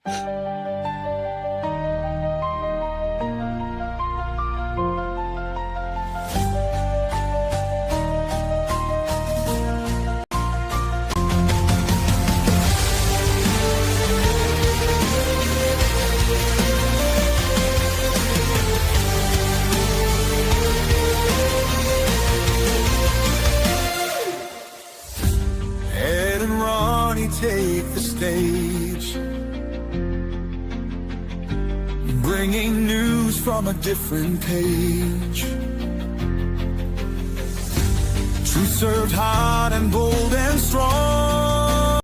Ed and Ronnie take the stage, bringing news from a different page. Truth served hot and bold and strong.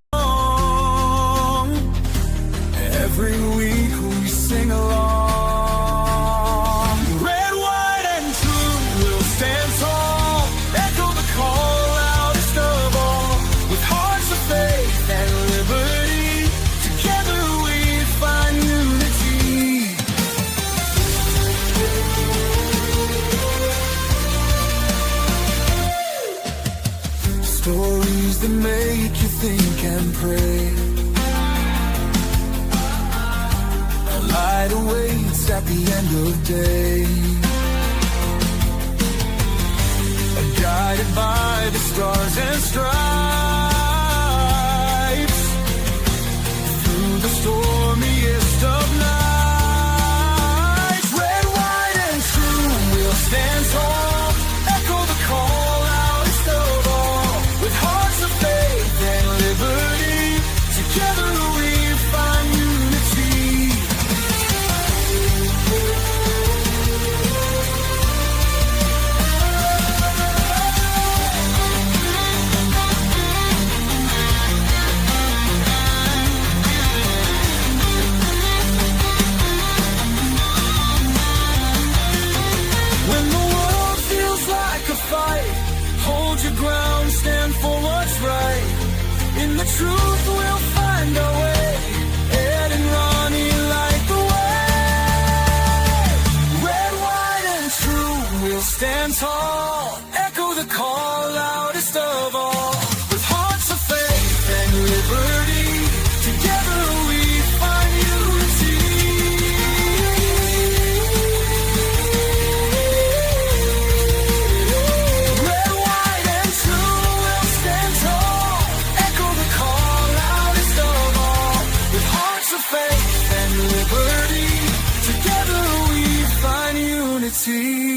Every week we sing along. Red, white, and true will stand tall. Echo the call loudest of all. With hearts of faith and liberty, together we find unity. Stories that make you think and pray. A light awaits at the end of day. Guided by the stars and stripes, through the stormiest of nights. Red, white, and true will stand tall. Echo the call loudest of all. With hearts of faith and liberty, together we find unity. When the world feels like a fight, hold your ground, stand for what's right. In the truth we'll find our way. Ed and Ronnie light the way. Red, white, and true will stand tall. Echo the call loudest of all. With hearts of faith and liberty, together we find unity. Red, white, and true will stand tall. Echo the call loudest of all. With hearts of faith and liberty, together we find unity.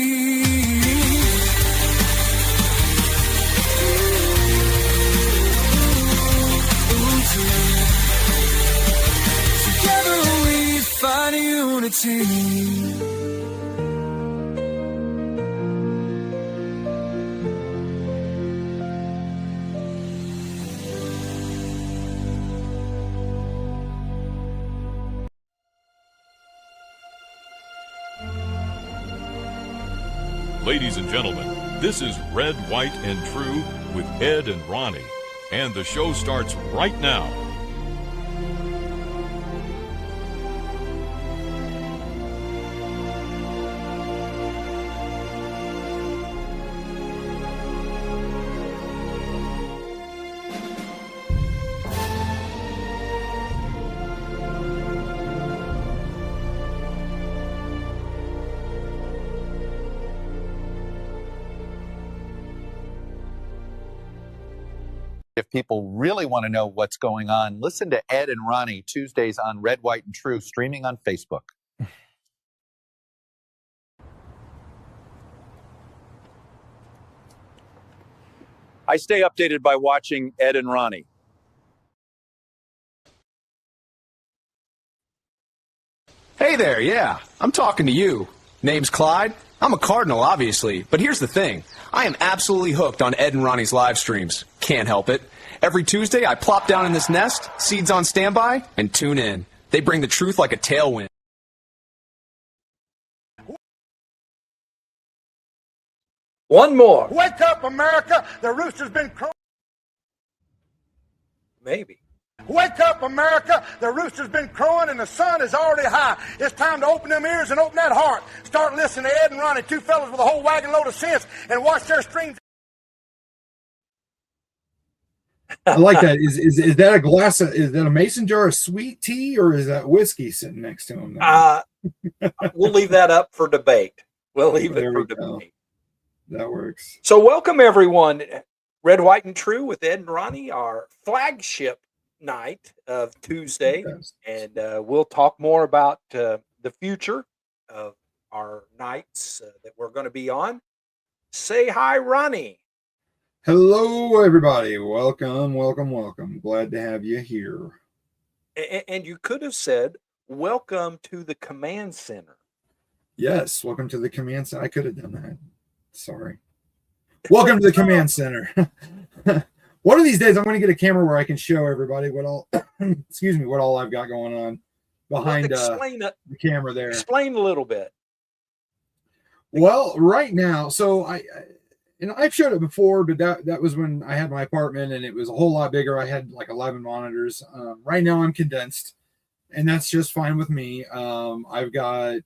Together we find unity. Ladies and gentlemen, this is Red, White, and True with Ed and Ronnie, and the show starts right now. If people really want to know what's going on, listen to Ed and Ronnie Tuesdays on Red, White, and True, streaming on Facebook. I stay updated by watching Ed and Ronnie. Hey there, yeah, I'm talking to you. Name's Clyde. I'm a Cardinal, obviously, but here's the thing. I am absolutely hooked on Ed and Ronnie's live streams. Can't help it. Every Tuesday, I plop down in this nest, seeds on standby, and tune in. They bring the truth like a tailwind. One more. Wake up, America! The rooster's been crowing. Maybe. Wake up, America! The rooster's been crowing and the sun is already high. It's time to open them ears and open that heart. Start listening to Ed and Ronnie, two fellas with a whole wagon load of sense, and watch their streams. I like that. Is that a glass? Is that a mason jar of sweet tea, or is that whiskey sitting next to him? We'll leave that up for debate. We'll leave it There for we go. debate. That works. So welcome everyone. Red, White, and True with Ed and Ronnie, our flagship night of Tuesday. Yes. And we'll talk more about the future of our nights that we're going to be on. Say hi, Ronnie. Hello, everybody. Welcome, welcome, welcome. Glad to have you here. And you could have said, welcome to the command center. Yes, welcome to the command center. I could have done that. Sorry. Welcome to the command center. One of these days, I'm going to get a camera where I can show everybody what all, what all I've got going on behind the camera there. Explain a little bit. Well, right now, so I've showed it before, but that was when I had my apartment and it was a whole lot bigger. I had like 11 monitors. Right now I'm condensed, and that's just fine with me. I've got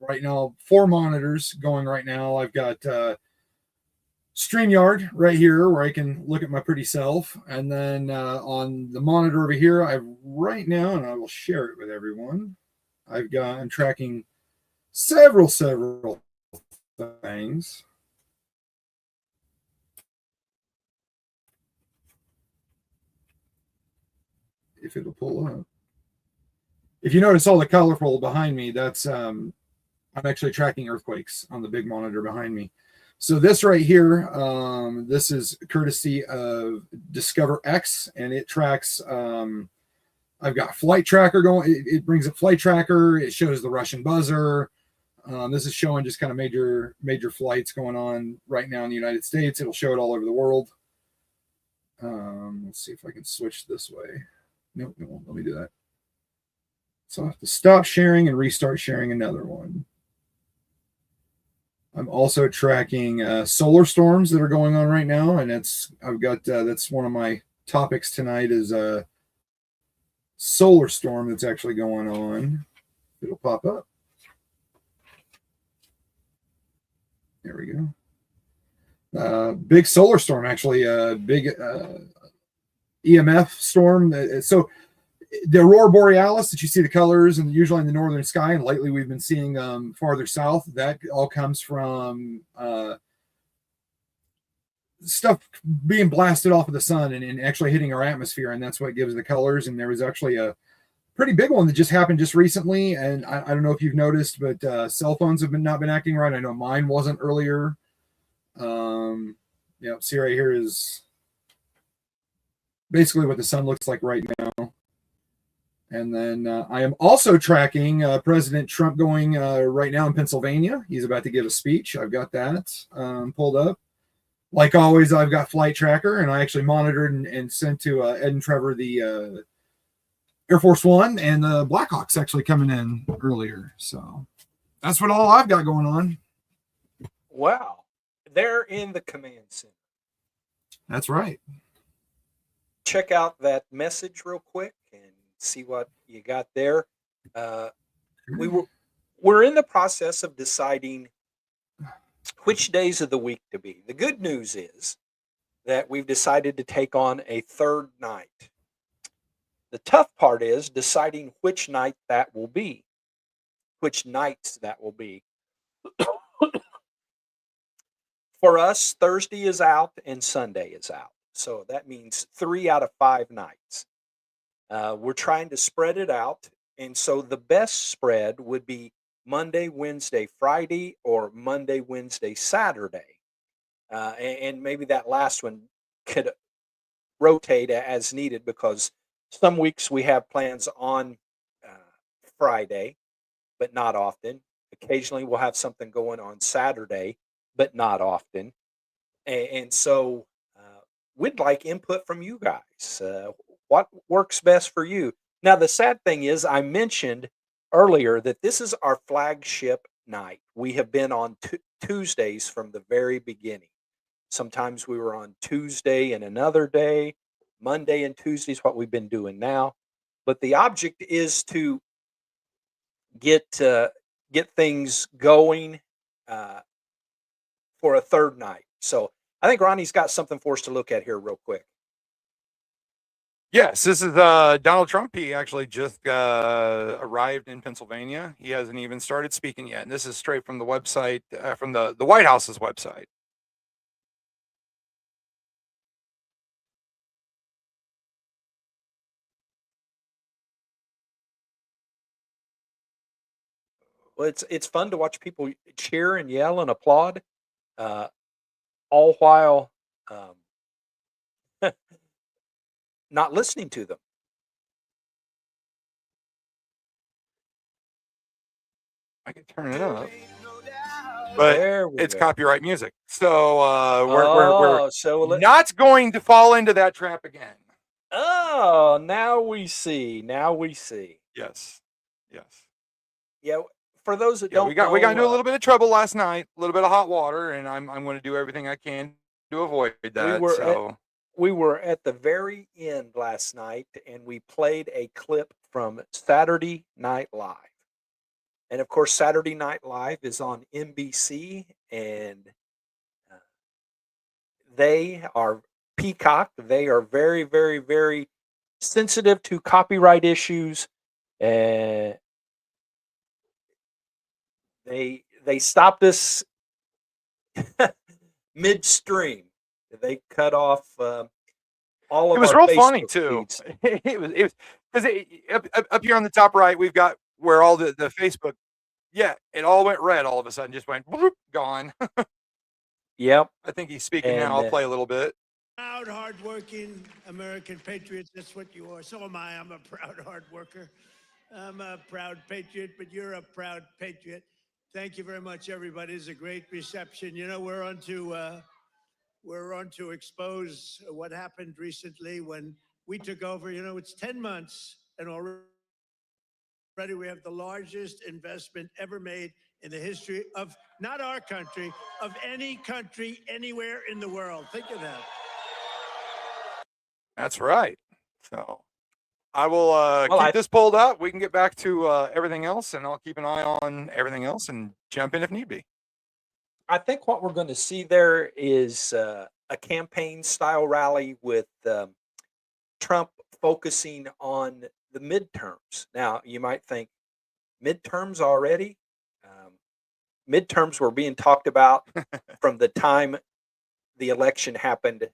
right now 4 monitors going right now. I've got StreamYard right here where I can look at my pretty self. And then on the monitor over here, right now, and I will share it with everyone, I'm tracking several things. If it'll pull up. If you notice all the colorful behind me, that's I'm actually tracking earthquakes on the big monitor behind me. So this right here, this is courtesy of Discover X, and it tracks. I've got flight tracker going. It brings up flight tracker. It shows the Russian buzzer. This is showing just kind of major flights going on right now in the United States. It'll show it all over the world. Let's see if I can switch this way. Nope, it won't let me do that. So I have to stop sharing and restart sharing another one. I'm also tracking solar storms that are going on right now, and that's one of my topics tonight is a solar storm that's actually going on. It'll pop up. There we go. Big solar storm, actually, big EMF storm. So the aurora borealis that you see the colors and usually in the northern sky, and lately we've been seeing farther south, that all comes from stuff being blasted off of the sun and actually hitting our atmosphere, and that's what gives the colors. And there was actually a pretty big one that just happened just recently, and I don't know if you've noticed, but cell phones have not been acting right. I know mine wasn't earlier. See right here is basically what the sun looks like right now. And then I am also tracking President Trump going right now in Pennsylvania. He's about to give a speech. I've got that pulled up. Like always, I've got flight tracker, and I actually monitored and sent to Ed and Trevor the Air Force One and the Blackhawks actually coming in earlier. So that's what all I've got going on. Wow. They're in the command center. That's right. Check out that message real quick and see what you got there. We're in the process of deciding which days of the week to be. The good news is that we've decided to take on a third night. The tough part is deciding which night that will be, which nights that will be. For us, Thursday is out and Sunday is out. So that means 3 out of 5 nights. We're trying to spread it out. And so the best spread would be Monday, Wednesday, Friday, or Monday, Wednesday, Saturday. And maybe that last one could rotate as needed, because some weeks we have plans on Friday, but not often. Occasionally we'll have something going on Saturday, but not often. And so we'd like input from you guys. What works best for you? Now, the sad thing is, I mentioned earlier that this is our flagship night. We have been on Tuesdays from the very beginning. Sometimes we were on Tuesday and another day. Monday and Tuesday is what we've been doing now. But the object is to get things going for a third night. So I think Ronnie's got something for us to look at here real quick. Yes, this is Donald Trump. He actually just arrived in Pennsylvania. He hasn't even started speaking yet. And this is straight from the website, from the White House's website. Well, it's fun to watch people cheer and yell and applaud, uh, all while not listening to them. I can turn it up, but There we it's go. copyright music. So we're so not going to fall into that trap again. oh, now we see. Now we see. Yes, yes. Yeah, for those that Yeah, don't we got into a know, little bit of trouble last night, a little bit of hot water, and I'm going to do everything I can to avoid we that. were at So we were at the very end last night, and we played a clip from Saturday Night Live. And of course, Saturday Night Live is on NBC, and uh, they are Peacock. They are very, very, very sensitive to copyright issues. And they stopped us midstream. They cut off all it of was our real funny Facebook too. feeds. It was because up here on the top right, we've got where all the Facebook. Yeah, it all went red all of a sudden, just went bloop, gone. Yep. I think he's speaking now. And I'll play a little bit. Proud, hardworking American patriots. That's what you are. So am I. I'm a proud hard worker. I'm a proud patriot, but you're a proud patriot. Thank you very much, everybody. It's a great reception. You know, we're on to expose what happened recently when we took over. You know, it's 10 months and already we have the largest investment ever made in the history of not our country, of any country anywhere in the world. Think of that. That's right. So I will well, keep this pulled up. We can get back to everything else, and I'll keep an eye on everything else and jump in if need be. I think what we're going to see there is a campaign style rally with Trump focusing on the midterms. Now, you might think midterms already? Midterms were being talked about from the time the election happened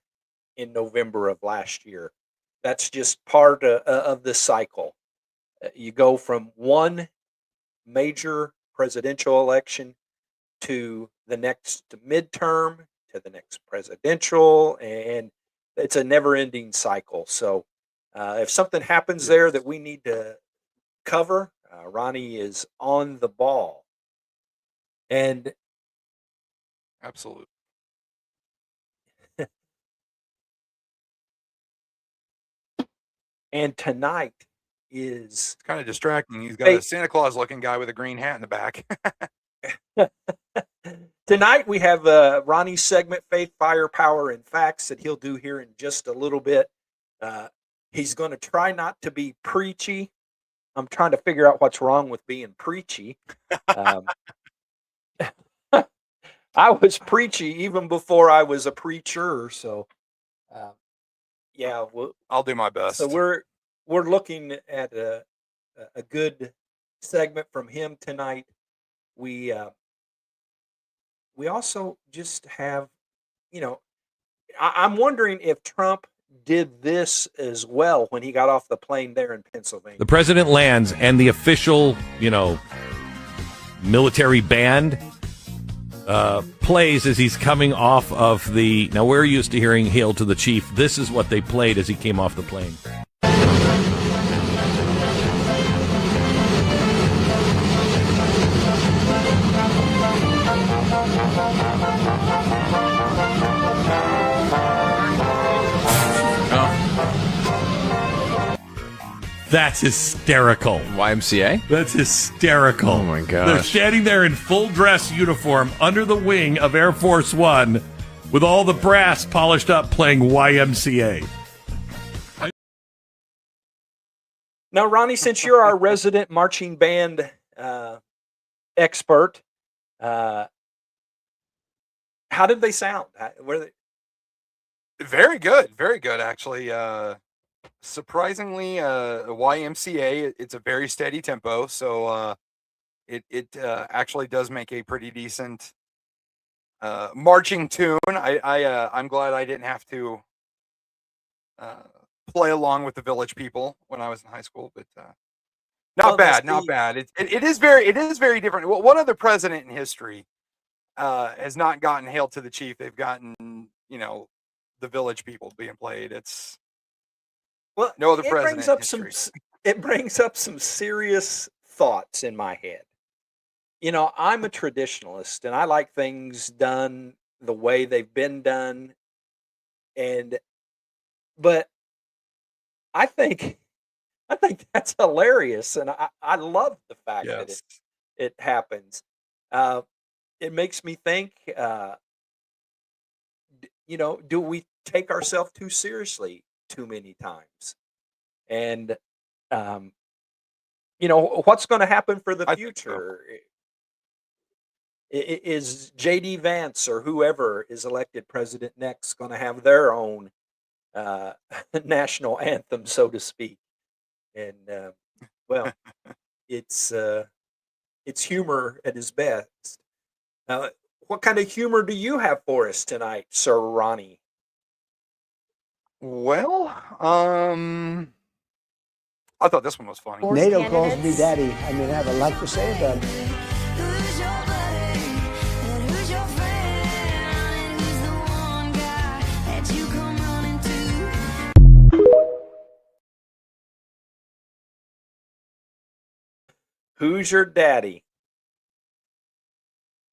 in November of last year. That's just part of the cycle. You go from one major presidential election to the next midterm to the next presidential, and it's a never-ending cycle. So, if something happens there that we need to cover, Ronnie is on the ball. And Absolutely. and tonight is It's kind of distracting. He's got a Santa Claus looking guy with a green hat in the back. tonight we have Ronnie's segment, Faith, Fire, Power, and Facts, that he'll do here in just a little bit. He's going to try not to be preachy. I'm trying to figure out what's wrong with being preachy. I was preachy even before I was a preacher, so yeah, I'll do my best. So we're looking at a good segment from him tonight. We also just have, I'm wondering if Trump did this as well when he got off the plane there in Pennsylvania. The president lands, and the official, military band plays as he's coming off of the. Now, we're used to hearing "Hail to the Chief." This is what they played as he came off the plane. That's hysterical. YMCA? That's hysterical. Oh, my gosh. They're standing there in full dress uniform under the wing of Air Force One with all the brass polished up playing YMCA. Now, Ronnie, since you're our resident marching band expert, how did they sound? Were they... Very good, actually. surprisingly, YMCA, it's a very steady tempo, so it actually does make a pretty decent marching tune. I'm glad I didn't have to play along with the Village People when I was in high school, but not bad, not bad. It is very different. Well, what other president in history has not gotten Hail to the Chief? They've gotten, the Village People being played. It's no other president in history. It brings up some serious thoughts in my head. I'm a traditionalist and I like things done the way they've been done. But I think that's hilarious, and I love the fact that it happens. It makes me think, do we take ourselves too seriously too many times? And what's going to happen for the future? Is JD Vance or whoever is elected president next going to have their own national anthem, so to speak? And well, it's humor at its best. What kind of humor do you have for us tonight, Sir Ronnie? Well, I thought this one was funny. NATO calls me daddy. I mean, I have a lot to say about it. Who's your daddy?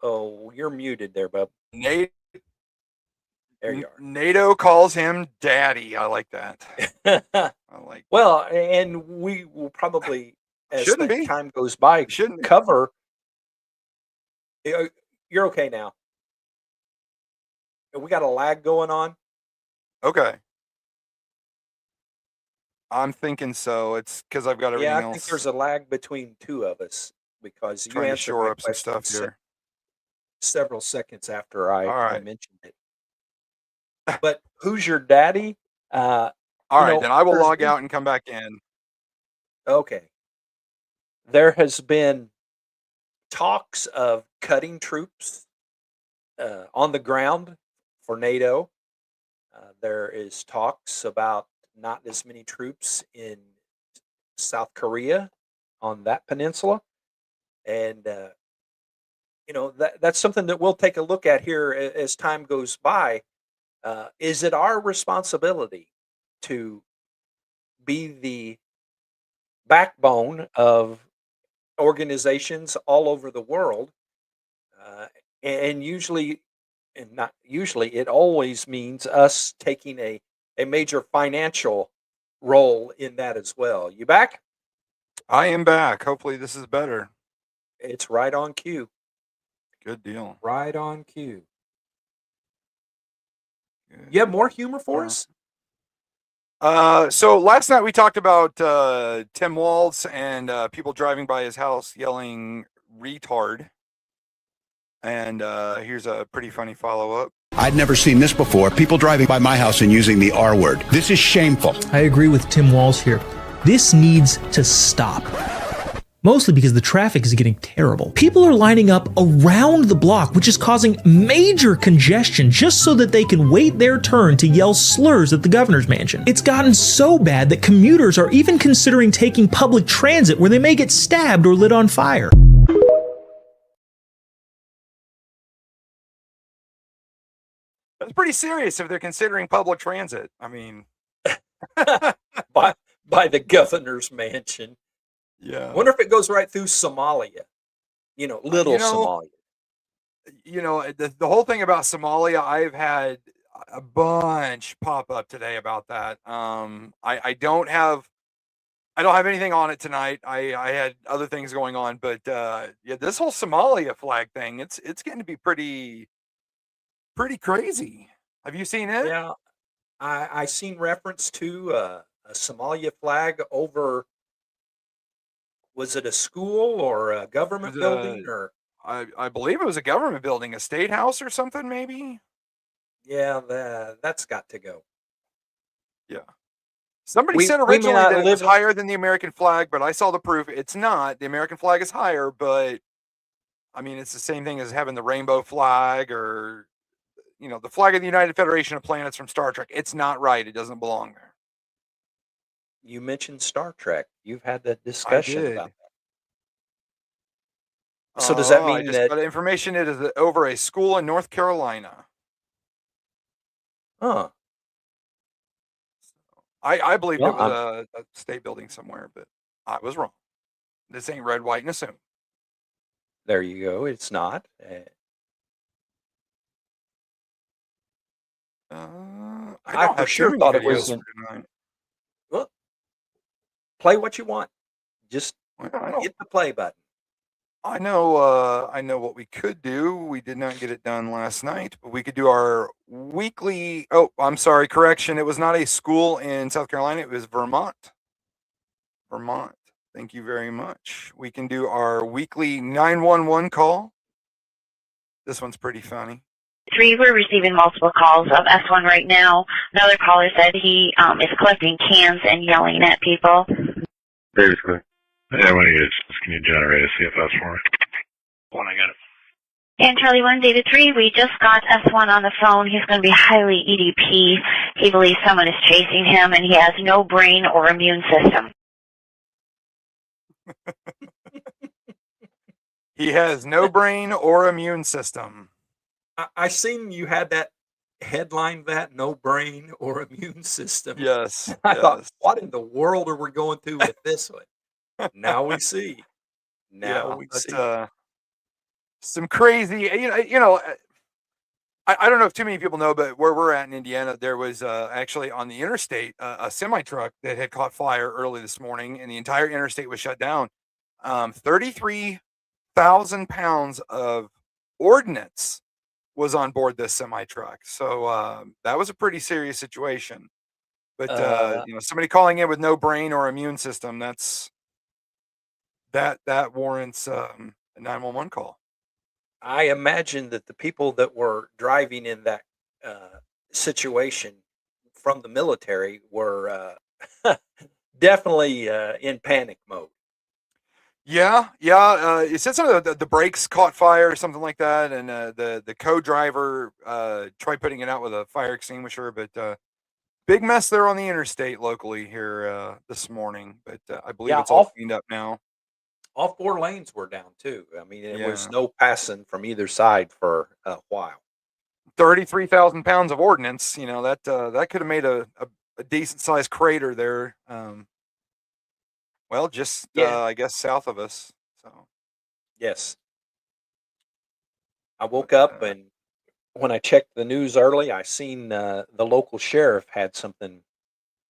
Oh, you're muted there, bub. NATO. There you are. NATO calls him daddy. I like that. Well, and we will probably, as time goes by, Shouldn't cover. You're okay now. We got a lag going on. Okay. I'm thinking so. It's because I've got everything else. I think there's a lag between two of us because you trying to answered shore my up some stuff question here. several seconds after I right. mentioned it. But who's your daddy? All right, then I will log out and come back in. Okay. There has been talks of cutting troops on the ground for NATO. There is talks about not as many troops in South Korea on that peninsula. And, that's something that we'll take a look at here as time goes by. Is it our responsibility to be the backbone of organizations all over the world? And usually, and not usually, it always means us taking a major financial role in that as well. You back? I am back. Hopefully this is better. It's right on cue. Good deal. Right on cue. You have more humor for us? So last night we talked about Tim Walz and people driving by his house yelling retard. And here's a pretty funny follow-up. I'd never seen this before. People driving by my house and using the R word. This is shameful. I agree with Tim Walz here. This needs to stop. Mostly because the traffic is getting terrible. People are lining up around the block, which is causing major congestion just so that they can wait their turn to yell slurs at the governor's mansion. It's gotten so bad that commuters are even considering taking public transit where they may get stabbed or lit on fire. That's pretty serious if they're considering public transit. I mean, by the governor's mansion. Yeah. Wonder if it goes right through Somalia. Little Somalia. The whole thing about Somalia, I've had a bunch pop up today about that. I don't have anything on it tonight. I had other things going on, but this whole Somalia flag thing, it's getting to be pretty crazy. Have you seen it? Yeah, I seen reference to a Somalia flag over. Was it a school or a government building? Or I believe it was a government building, a state house or something, maybe. Yeah, that's got to go. Yeah. Somebody said we may originally not that it was live in- higher than the American flag, but I saw the proof. It's not. The American flag is higher, but I mean, it's the same thing as having the rainbow flag or, the flag of the United Federation of Planets from Star Trek. It's not right. It doesn't belong there. You mentioned Star Trek. You've had that I discussion did. about that. So does that I mean just that? got information. It is over a school in North Carolina. Huh. I believed Well, it was a state building somewhere, but I was wrong. This ain't red, white, and assume. There you go. It's not. I don't for have sure too many thought it videos was. for tonight. Well, play what you want. Just Well, I don't. hit the play button. I know what we could do. We did not get it done last night, but we could do our weekly. Oh, I'm sorry. Correction. It was not a school in South Carolina. It was Vermont. Vermont. Thank you very much. We can do our weekly 911 call. This one's pretty funny. 3, we're receiving multiple calls of S1 right now. Another caller said he is collecting cans and yelling at people. Basically. Yeah, when you can you generate a CFS for me? When I get it. And Charlie 1, David 3, we just got S1 on the phone. He's going to be highly EDP. He believes someone is chasing him, and he has no brain or immune system. He has no brain or immune system. I seen you had that headline, that no brain or immune system. Yes. I thought, what in the world are we going through with this one? Now we see. We see. Some crazy, I don't know if too many people know, but where we're at in Indiana, there was actually on the interstate a semi truck that had caught fire early this morning, and the entire interstate was shut down. 33,000 pounds of ordnance was on board this semi truck, so that was a pretty serious situation. But somebody calling in with no brain or immune system, that warrants a 911 call. I imagine that the people that were driving in that situation from the military were definitely in panic mode. Yeah. It said some of the brakes caught fire or something like that, and the co-driver tried putting it out with a fire extinguisher, but big mess there on the interstate locally here this morning. But I believe it's all cleaned up now. All 4 lanes were down too. I mean, there was no passing from either side for a while. 33,000 pounds of ordnance, that could have made a decent sized crater there. I guess south of us. So yes, I woke up and when I checked the news early, I seen the local sheriff had something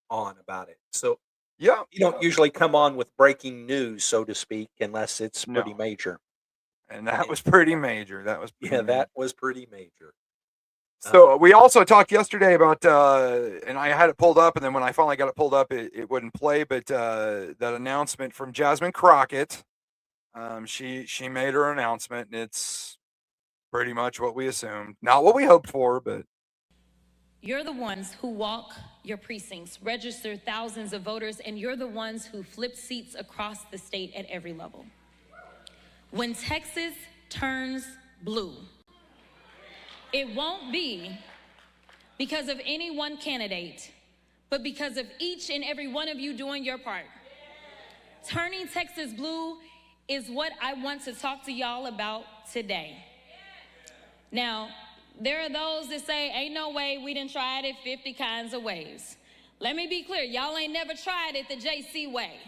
on about it. So you don't usually come on with breaking news, so to speak, unless it's pretty major. And that was pretty major. That was pretty major. So we also talked yesterday about, and I had it pulled up, and then when I finally got it pulled up, it wouldn't play. But that announcement from Jasmine Crockett, she made her announcement, and it's pretty much what we assumed, not what we hoped for, but. You're the ones who walk your precincts, register thousands of voters, and you're the ones who flip seats across the state at every level. When Texas turns blue, it won't be because of any one candidate, but because of each and every one of you doing your part. Turning Texas blue is what I want to talk to y'all about today. Now, there are those that say, ain't no way, we done tried it 50 kinds of ways. Let me be clear, y'all ain't never tried it the JC way.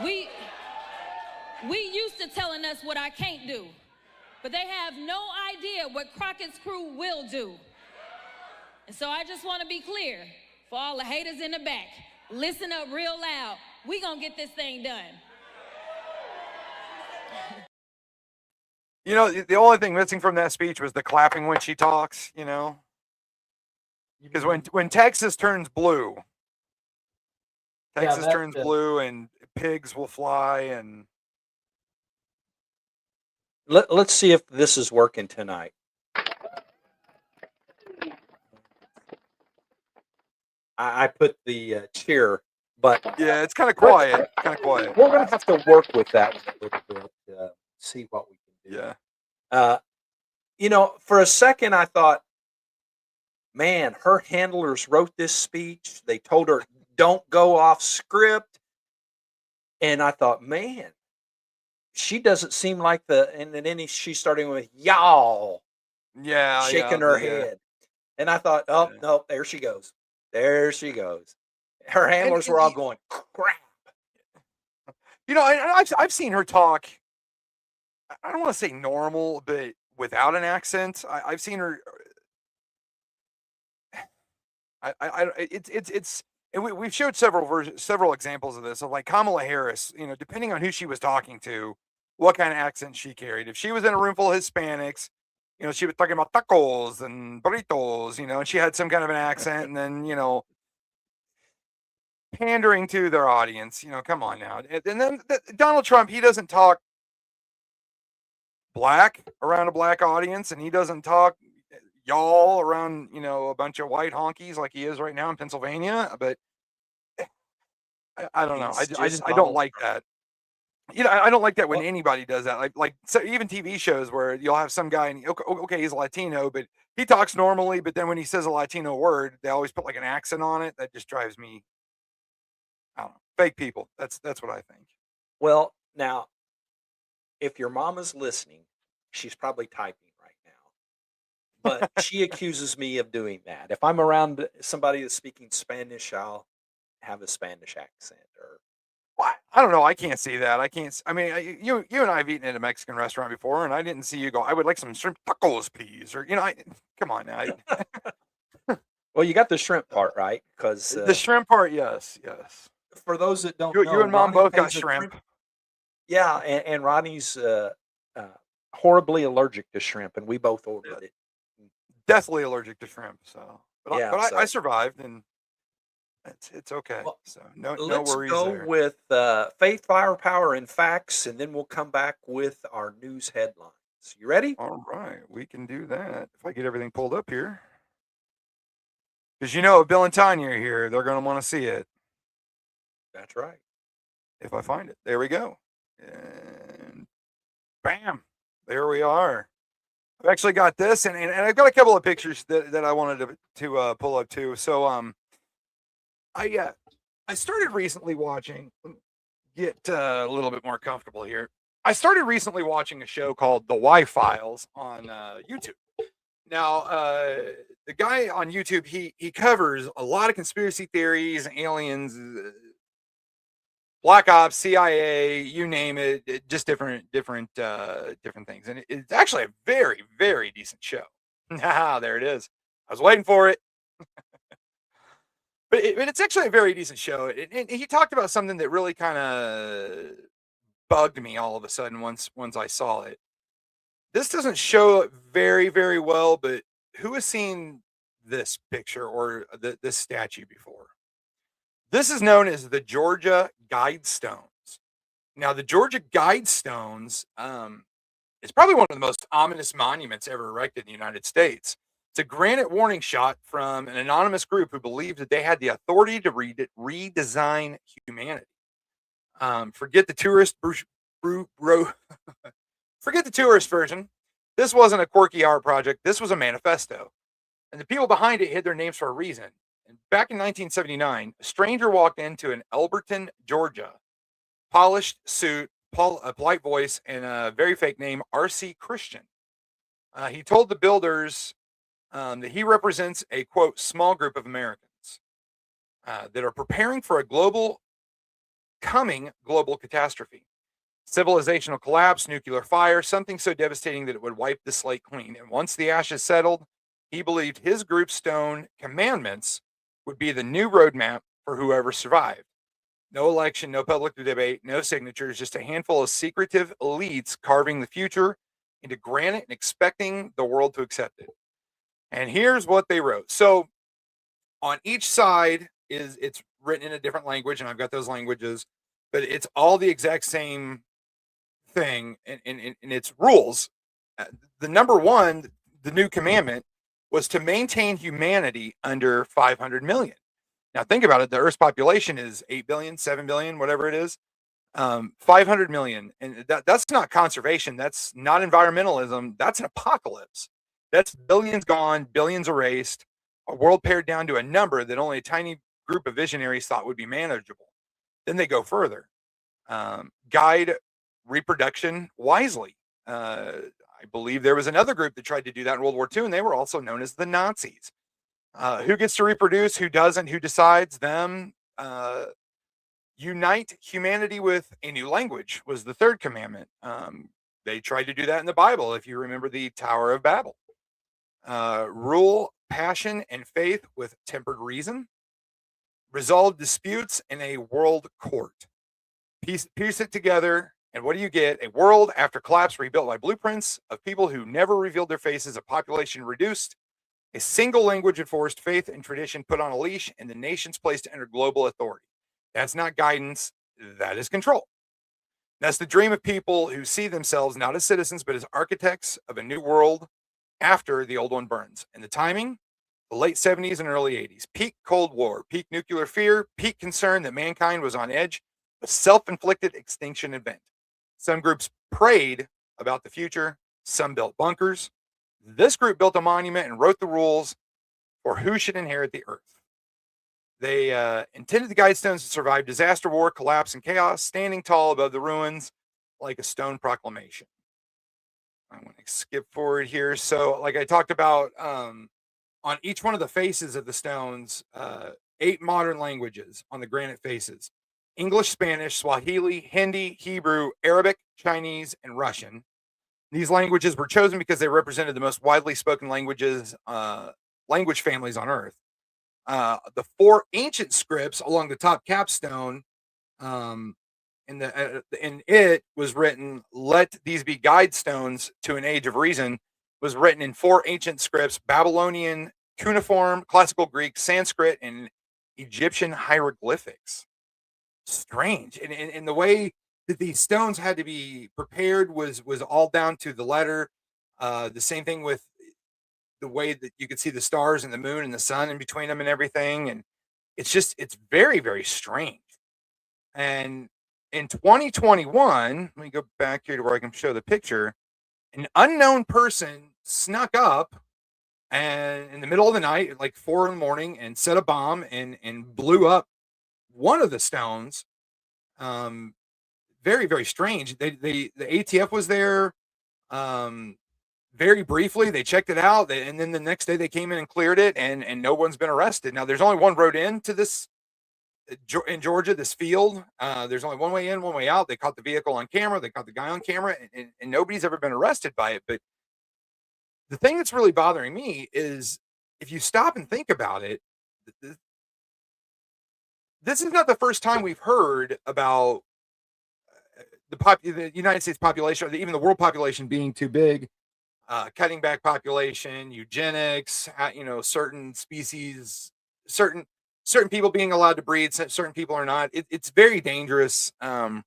We used to telling us what I can't do, but they have no idea what Crockett's crew will do. And so I just want to be clear, for all the haters in the back, listen up real loud. We gonna get this thing done. The only thing missing from that speech was the clapping when she talks, Because when Texas turns blue, turns blue and pigs will fly and... Let's see if this is working tonight. I put the cheer, but Yeah, it's kind of quiet. Kind of quiet. we're going to have to work with that one a little bit, see what we can do. Yeah. You know, for a second, I thought, man, her handlers wrote this speech. They told her, don't go off script. And I thought, man, she doesn't seem like and then she's starting with y'all, Yeah. shaking her head. And I thought, oh, no, there she goes. There she goes. Her handlers were all going, crap. You know, I've seen her talk. I don't want to say normal, but without an accent. I've seen her. It's and we've showed several examples of this, of like Kamala Harris. You know, depending on who she was talking to, what kind of accent she carried. If she was in a room full of Hispanics, you know, she was talking about tacos and burritos, you know, and she had some kind of an accent, and then, you know, pandering to their audience, you know, come on now. And then Donald Trump, he doesn't talk black around a black audience, and he doesn't talk y'all around, you know, a bunch of white honkies like he is right now in Pennsylvania. But I don't know. I don't like that. You know, I don't like that when anybody does that. Like so even TV shows where you'll have some guy and okay, he's Latino, but he talks normally. But then when he says a Latino word, they always put like an accent on it. That just drives me. I don't know. Fake people. That's what I think. Well, now, if your mama's listening, she's probably typing right now. But she accuses me of doing that. If I'm around somebody that's speaking Spanish, I'll have a Spanish accent. Or I don't know. I can't see that. I can't. I mean, you and I have eaten at a Mexican restaurant before, and I didn't see you go, I would like some shrimp tacos, please. Or, you know, come on now. Well, you got the shrimp part right, because the shrimp part, yes. For those that don't know, you and Mom Ronnie both got pays a shrimp. Yeah, and Ronnie's horribly allergic to shrimp, and we both ordered it. Deathly allergic to shrimp. So, but, Yeah, I survived, and it's okay. So no Let's worries go there. with faith, firepower, and facts, and then we'll come back with our news headlines. You ready? All right, we can do that if I get everything pulled up here. Because you know, if Bill and Tanya are here, they're going to want to see it. That's right. If I find it, there we go, and bam, there we are. I've actually got this, and I've got a couple of pictures that I wanted to pull up too. So I started recently watching. Get a little bit more comfortable here. I started recently watching a show called The Y Files on YouTube. Now, the guy on YouTube, he covers a lot of conspiracy theories, aliens, Black Ops, CIA, you name it, just different things. And it's actually a very, very decent show. There it is. I was waiting for it. But it's actually a very decent show. And he talked about something that really kind of bugged me all of a sudden once I saw it. This doesn't show it very, very well, but who has seen this picture or this statue before? This is known as the Georgia Guidestones. Now, the Georgia Guidestones is probably one of the most ominous monuments ever erected in the United States. It's a granite warning shot from an anonymous group who believed that they had the authority to redesign humanity. Forget the tourist forget the tourist version. This wasn't a quirky art project. This was a manifesto. And the people behind it hid their names for a reason. And back in 1979, a stranger walked into an Elberton, Georgia, polished suit, a polite voice, and a very fake name, R.C. Christian. He told the builders that he represents a, quote, small group of Americans that are preparing for a coming global catastrophe. Civilizational collapse, nuclear fire, something so devastating that it would wipe the slate clean. And once the ashes settled, he believed his group's stone commandments would be the new roadmap for whoever survived. No election, no public debate, no signatures, just a handful of secretive elites carving the future into granite and expecting the world to accept it. And here's what they wrote. So on each side it's written in a different language, and I've got those languages, but it's all the exact same thing in its rules. The number one, the new commandment, was to maintain humanity under 500 million. Now think about it. The Earth's population is 8 billion, 7 billion, whatever it is. 500 million. And that's not conservation. That's not environmentalism. That's an apocalypse. That's billions gone, billions erased, a world pared down to a number that only a tiny group of visionaries thought would be manageable. Then they go further. Guide reproduction wisely. I believe there was another group that tried to do that in World War II, and they were also known as the Nazis. Who gets to reproduce, who doesn't, who decides, them. Unite humanity with a new language was the third commandment. They tried to do that in the Bible, if you remember the Tower of Babel. Rule passion and faith with tempered reason. Resolve disputes in a world court. Piece it together, and what do you get? A world after collapse rebuilt by blueprints of people who never revealed their faces, a population reduced, a single language enforced, faith and tradition put on a leash, and the nations placed under global authority. That's not guidance, that is control. That's the dream of people who see themselves not as citizens, but as architects of a new world after the old one burns. And the timing? The late 70s and early 80s. Peak Cold War, peak nuclear fear, peak concern that mankind was on edge, a self-inflicted extinction event. Some groups prayed about the future, some built bunkers. This group built a monument and wrote the rules for who should inherit the earth. They intended the guidestones to survive disaster, war, collapse, and chaos, standing tall above the ruins like a stone proclamation. I want to skip forward here. So, like I talked about, on each one of the faces of the stones, 8 modern languages on the granite faces: English, Spanish, Swahili, Hindi, Hebrew, Arabic, Chinese, and Russian. These languages were chosen because they represented the most widely spoken language families on Earth. The 4 ancient scripts along the top capstone, in it was written, "Let these be guide stones to an age of reason," was written in 4 ancient scripts: Babylonian, cuneiform, classical Greek, Sanskrit, and Egyptian hieroglyphics. Strange. And the way that these stones had to be prepared was all down to the letter. The same thing with the way that you could see the stars and the moon and the sun in between them and everything. And it's very, very strange. And in 2021, let me go back here to where I can show the picture. An unknown person snuck up and in the middle of the night, at like 4 in the morning, and set a bomb and blew up one of the stones. Very, very strange. The ATF was there. Very briefly, they checked it out, and then the next day they came in and cleared it, and no one's been arrested. Now, there's only one road into this in Georgia, this field. There's only one way in, one way out. They caught the vehicle on camera. They caught the guy on camera, and nobody's ever been arrested by it. But the thing that's really bothering me is, if you stop and think about it, this is not the first time we've heard about the United States population, or even the world population, being too big. Cutting back population, eugenics, certain species, certain people being allowed to breed, certain people are not. It's very dangerous. But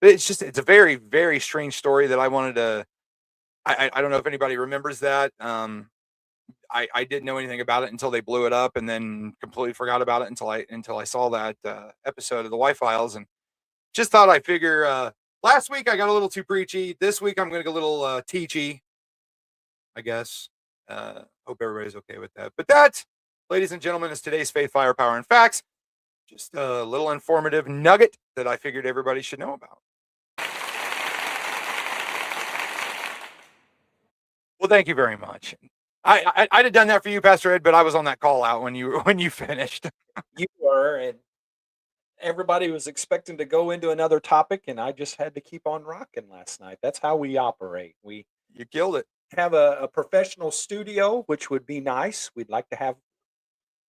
it's a very, very strange story that I wanted to. I don't know if anybody remembers that. I didn't know anything about it until they blew it up, and then completely forgot about it until I saw that episode of the Y-Files, and just thought I'd figure. Last week I got a little too preachy. This week I'm going to get a little teachy, I guess. Hope everybody's okay with that. But that, ladies and gentlemen, is today's Faith, Fire, Power, and Facts. Just a little informative nugget that I figured everybody should know about. Well, thank you very much. I'd have done that for you, Pastor Ed, but I was on that call out when you finished. You were, and everybody was expecting to go into another topic, and I just had to keep on rocking last night. That's how we operate. You killed it. Have a professional studio, which would be nice. We'd like to have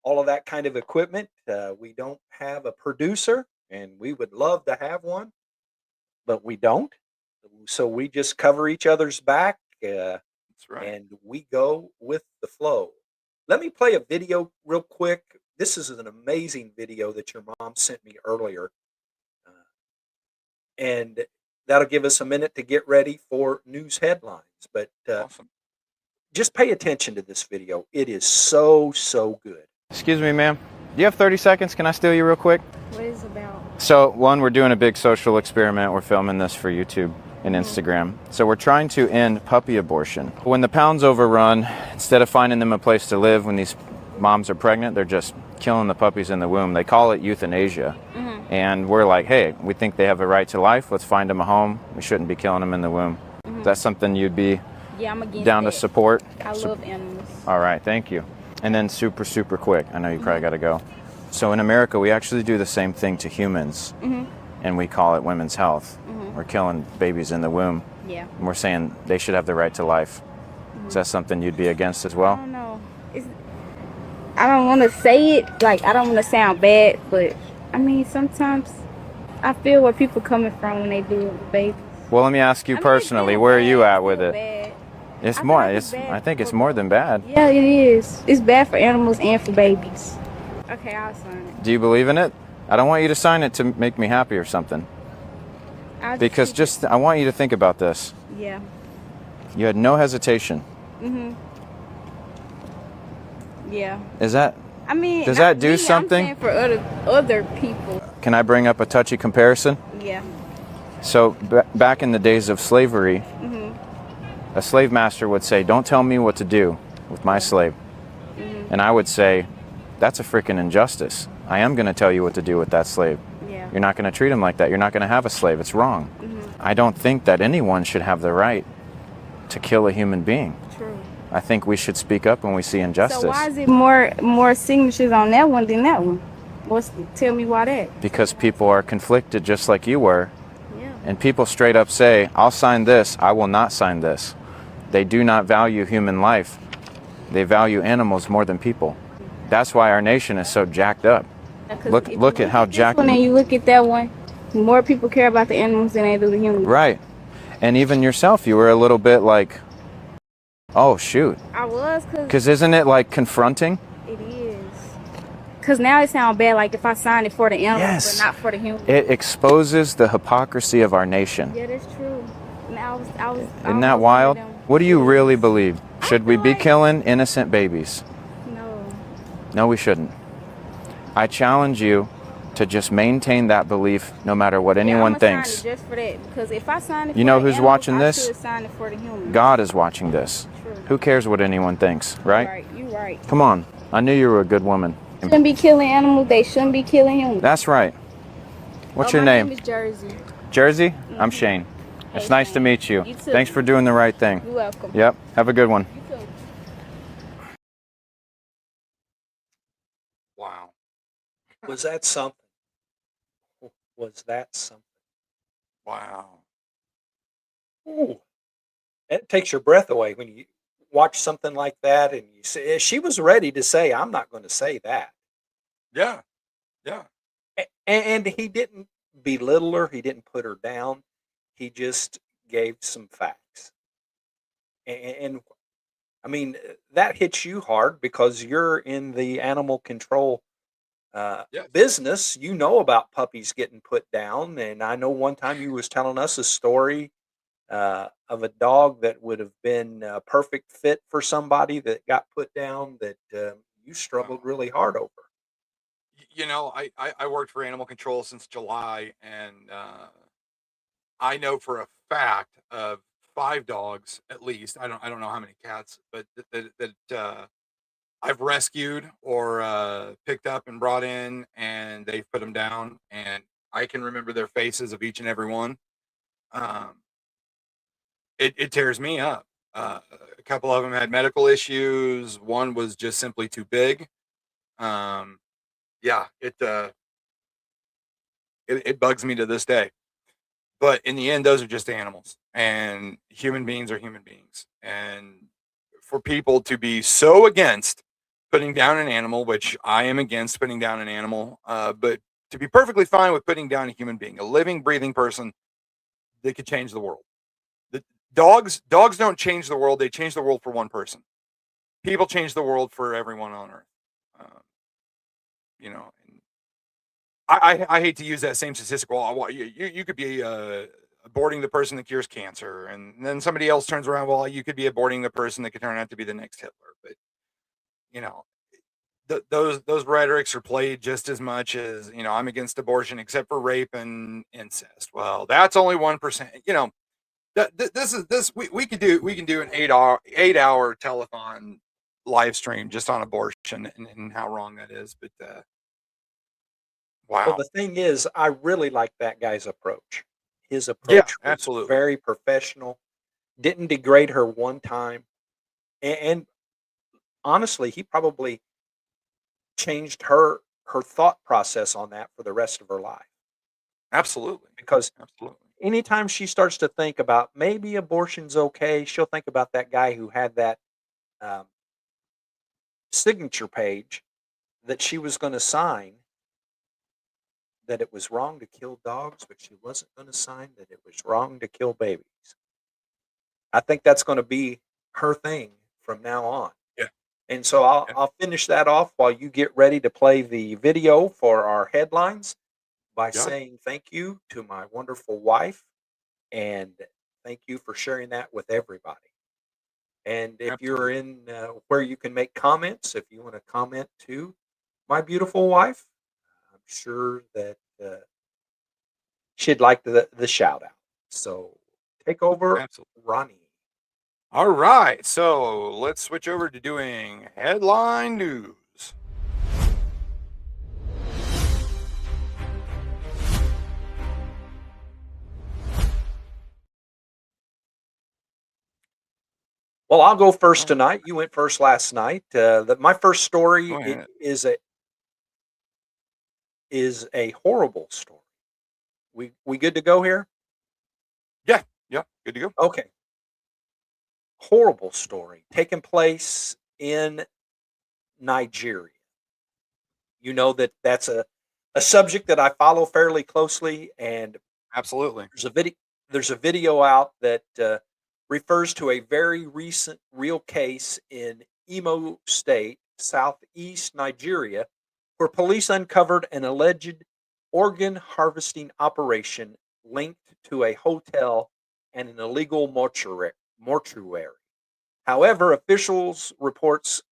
all of that kind of equipment. We don't have a producer, and we would love to have one, but we don't. So we just cover each other's back. That's right. And we go with the flow. Let me play a video real quick. This is an amazing video that your mom sent me earlier. And that'll give us a minute to get ready for news headlines. But awesome. Just pay attention to this video. It is so, so good. Excuse me, ma'am. Do you have 30 seconds? Can I steal you real quick? What is it about? So, one, we're doing a big social experiment. We're filming this for YouTube and Instagram. So we're trying to end puppy abortion. When the pounds overrun, instead of finding them a place to live when these moms are pregnant, they're just killing the puppies in the womb. They call it euthanasia. And we're like, hey, we think they have a right to life. Let's find them a home. We shouldn't be killing them in the womb. Is that something you'd be I'm against down to that. support? I love animals. All right, thank you. And then super, super quick. I know you probably got to go. So in America, we actually do the same thing to humans, and we call it women's health. We're killing babies in the womb. Yeah. And we're saying they should have the right to life. Is that something you'd be against as well? I don't know. I don't want to say it, like, I don't want to sound bad, but I mean, sometimes I feel where people coming from when they do it with babies. Well, let me ask you personally, where are you at with it? Bad. It's I more. feel like It's. it's bad I think it's more than bad. Yeah, it is. It's bad for animals and for babies. Okay, I'll sign it. Do you believe in it? I don't want you to sign it to make me happy or something. Because just, I want you to think about this. Yeah. You had no hesitation. Yeah. Is that? I mean, Does that do I'm something? saying for other people. Can I bring up a touchy comparison? Yeah. So back in the days of slavery, a slave master would say, "Don't tell me what to do with my slave," and I would say, "That's a freaking injustice. I am going to tell you what to do with that slave. Yeah. You're not going to treat him like that. You're not going to have a slave. It's wrong." I don't think that anyone should have the right to kill a human being. True. I think we should speak up when we see injustice. So why is it more signatures on that one than that one? Tell me why that? Because people are conflicted just like you were. Yeah. And people straight up say, "I'll sign this, I will not sign this." They do not value human life. They value animals more than people. That's why our nation is so jacked up. Look at how jacked up. When you look at that one, more people care about the animals than they do the humans. Right. And even yourself, you were a little bit like, oh, shoot. I was, because isn't it like confronting? It is. Because now it sounds bad, like if I signed it for the animals, but not for the humans. It exposes the hypocrisy of our nation. Yeah, that's true. And Isn't that wild? What do you really believe? Should we be killing innocent babies? No. No, we shouldn't. I challenge you to just maintain that belief no matter what anyone thinks. Sign it just for that, because if I sign it You know who's watching this? I should sign it for the humans. God is watching this. True. Who cares what anyone thinks, right? Right, you're right. Come on. I knew you were a good woman. Shouldn't be killing animals. They shouldn't be killing humans. That's right. What's your my name? name is Jersey. Jersey? I'm Shane. It's nice to meet you. You too. Thanks for doing the right thing. You're welcome. Yep. Have a good one. You too. Wow. Was that something? Was that something? Wow. Ooh. It takes your breath away when you watch something like that, and you say she was ready to say, "I'm not going to say that." Yeah. Yeah. And he didn't belittle her. He didn't put her down. He just gave some facts. And I mean, that hits you hard because you're in the animal control business. You know about puppies getting put down. And I know one time you was telling us a story of a dog that would have been a perfect fit for somebody that got put down that you struggled really hard over. You know, I worked for animal control since July, and I know for a fact of 5 dogs at least. I don't know how many cats, but that I've rescued or picked up and brought in, and they've put them down, and I can remember their faces of each and every one. It tears me up. A couple of them had medical issues. One was just simply too big. Yeah, it bugs me to this day. But in the end, those are just animals, and human beings are human beings. And for people to be so against putting down an animal, which I am against putting down an animal, but to be perfectly fine with putting down a human being, a living, breathing person that could change the world. The dogs don't change the world. They change the world for one person. People change the world for everyone on earth. You know, I hate to use that same statistical. Well, you could be aborting the person that cures cancer, and then somebody else turns around. Well, you could be aborting the person that could turn out to be the next Hitler. But you know, those rhetorics are played just as much as, I'm against abortion except for rape and incest. Well, that's only 1%. We can do an 8-hour telethon live stream just on abortion and how wrong that is. But Well, wow. the thing is, I really like that guy's approach. His Yeah, approach was absolutely. very professional, didn't degrade her one time. And honestly, he probably changed her thought process on that for the rest of her life. Absolutely. Because Absolutely. anytime she starts to think about maybe abortion's okay, she'll think about that guy who had that um, signature page that she was going to sign that it was wrong to kill dogs, but she wasn't going to sign that it was wrong to kill babies. I think that's going to be her thing from now on. Yeah. And so I'll finish that off while you get ready to play the video for our headlines by saying thank you to my wonderful wife and thank you for sharing that with everybody. And if you're in where you can make comments, if you want to comment to my beautiful wife, I'm sure that she'd like the shout out. So take over, Absolutely. Ronnie. All right, so let's switch over to doing headline news. Well, I'll go first tonight. You went first last night. My first story is a horrible story. We good to go here? Yeah, good to go. Okay. Horrible story taking place in Nigeria. You know that's a subject that I follow fairly closely, and absolutely there's a video out that refers to a very recent real case in Imo State, southeast Nigeria, where police uncovered an alleged organ harvesting operation linked to a hotel and an illegal mortuary. However, officials reports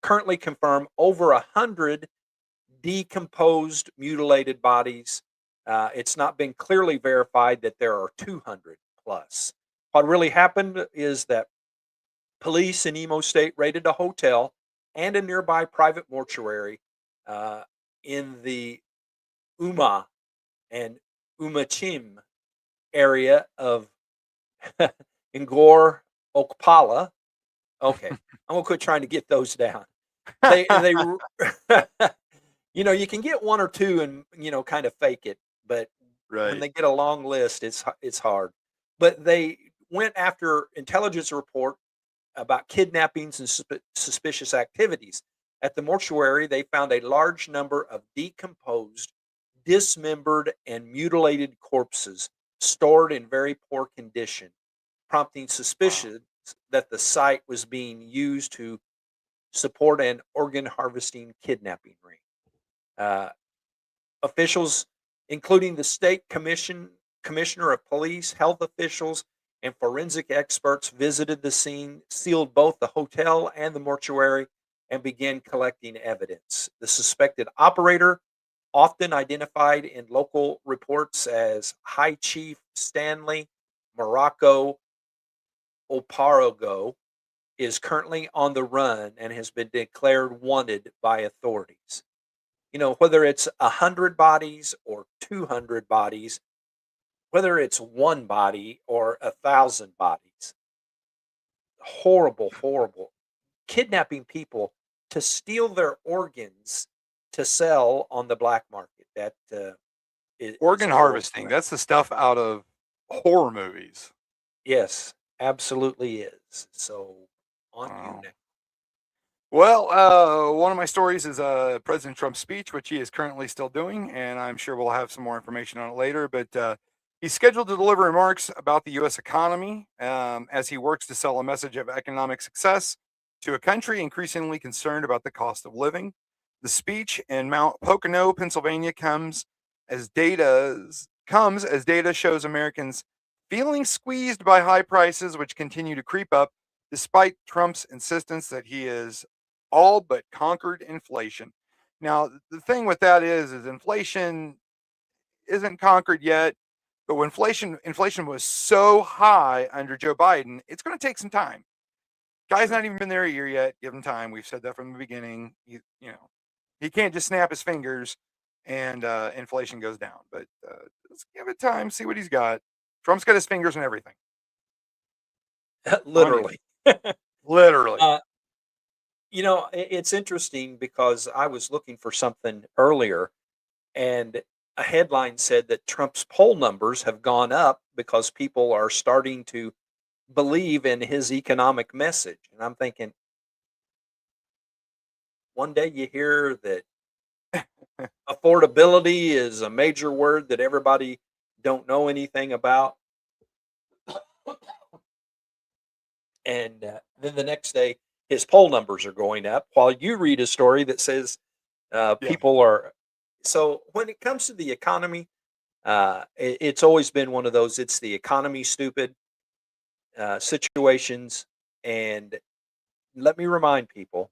currently confirm over 100 decomposed, mutilated bodies. It's not been clearly verified that there are 200 plus. What really happened is that police in Imo State raided a hotel and a nearby private mortuary in the Uma and Umachim area of Ngor Okpala. Okay, I'm gonna quit trying to get those down. They you can get one or two and kind of fake it, but when they get a long list, it's hard. But they went after intelligence report about kidnappings and suspicious activities. At the mortuary, they found a large number of decomposed, dismembered, and mutilated corpses stored in very poor condition, prompting suspicion that the site was being used to support an organ harvesting kidnapping ring. Officials, including the state commissioner of police, health officials, and forensic experts, visited the scene, sealed both the hotel and the mortuary, and began collecting evidence. The suspected operator, often identified in local reports as High Chief Stanley Morocco Oparago, is currently on the run and has been declared wanted by authorities. Whether it's 100 bodies or 200 bodies, whether it's one body or 1,000 bodies, horrible, horrible. Kidnapping people to steal their organs to sell on the black market. That organ harvesting. That's the stuff out of horror movies. Yes, absolutely is. So on you now. Well, one of my stories is President Trump's speech, which he is currently still doing, and I'm sure we'll have some more information on it later. But he's scheduled to deliver remarks about the U.S. economy as he works to sell a message of economic success to a country increasingly concerned about the cost of living. The speech in Mount Pocono, Pennsylvania, comes as data shows Americans feeling squeezed by high prices, which continue to creep up, despite Trump's insistence that he is all but conquered inflation. Now, the thing with that is inflation isn't conquered yet, but when inflation was so high under Joe Biden, it's going to take some time. Guy's not even been there a year yet. Give him time. We've said that from the beginning. He can't just snap his fingers and inflation goes down. But let's give it time, see what he's got. Trump's got his fingers and everything. Literally. Literally. It's interesting because I was looking for something earlier, and a headline said that Trump's poll numbers have gone up because people are starting to believe in his economic message. And I'm thinking, one day you hear that affordability is a major word that everybody don't know anything about. And then the next day, his poll numbers are going up while you read a story that says people are. So when it comes to the economy, it's always been one of those, it's the economy stupid situations. And let me remind people,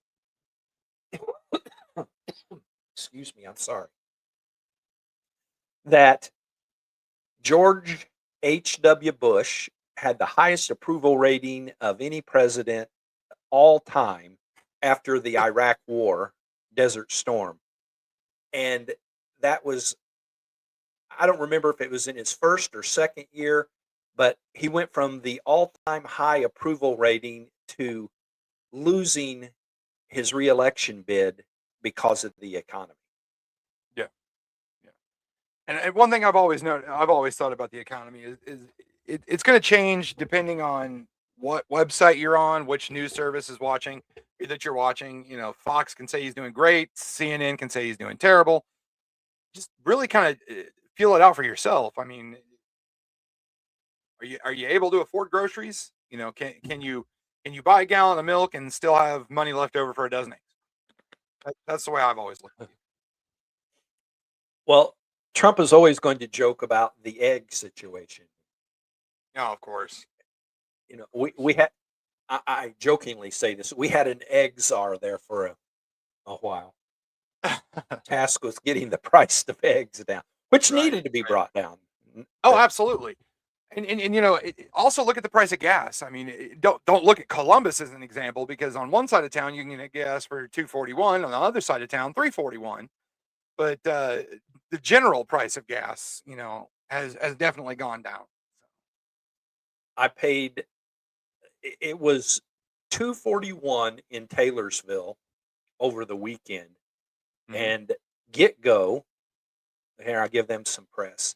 excuse me, I'm sorry, that George H.W. Bush had the highest approval rating of any president all time after the Iraq War, Desert Storm. And that was, I don't remember if it was in his first or second year, but he went from the all-time high approval rating to losing his reelection bid because of the economy. Yeah. And one thing I've always thought about the economy is it's going to change depending on what website you're on, which news service is watching that you're watching. Fox can say he's doing great, CNN can say he's doing terrible. Just really kind of feel it out for yourself. I mean, are you able to afford groceries? Can you buy a gallon of milk and still have money left over for a dozen eggs? That's the way I've always looked at it. Well, Trump is always going to joke about the egg situation. No, of course. We had, I jokingly say this, we had an egg czar there for a while. Task was getting the price of eggs down, which needed to be brought down. Oh, absolutely. And also look at the price of gas. I mean, don't look at Columbus as an example, because on one side of town you can get gas for $2.41, on the other side of town $3.41. But the general price of gas, has definitely gone down. I paid, it was $2.41 in Taylorsville over the weekend. And Get Go, here I give them some press,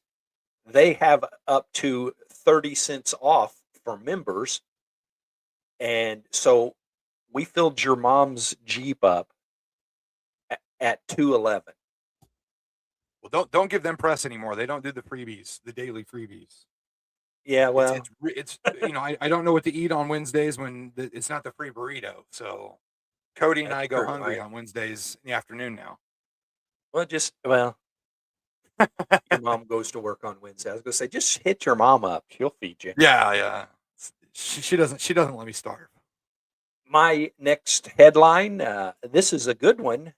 they have up to 30 cents off for members. And so we filled your mom's Jeep up at $2.11. Well, don't give them press anymore. They don't do the freebies, the daily freebies. Yeah, well, it's I don't know what to eat on Wednesdays when it's not the free burrito. So Cody and I go hungry on Wednesdays in the afternoon now. Well, your mom goes to work on Wednesday. I was going to say, just hit your mom up. She'll feed you. Yeah. She doesn't let me starve. My next headline, this is a good one.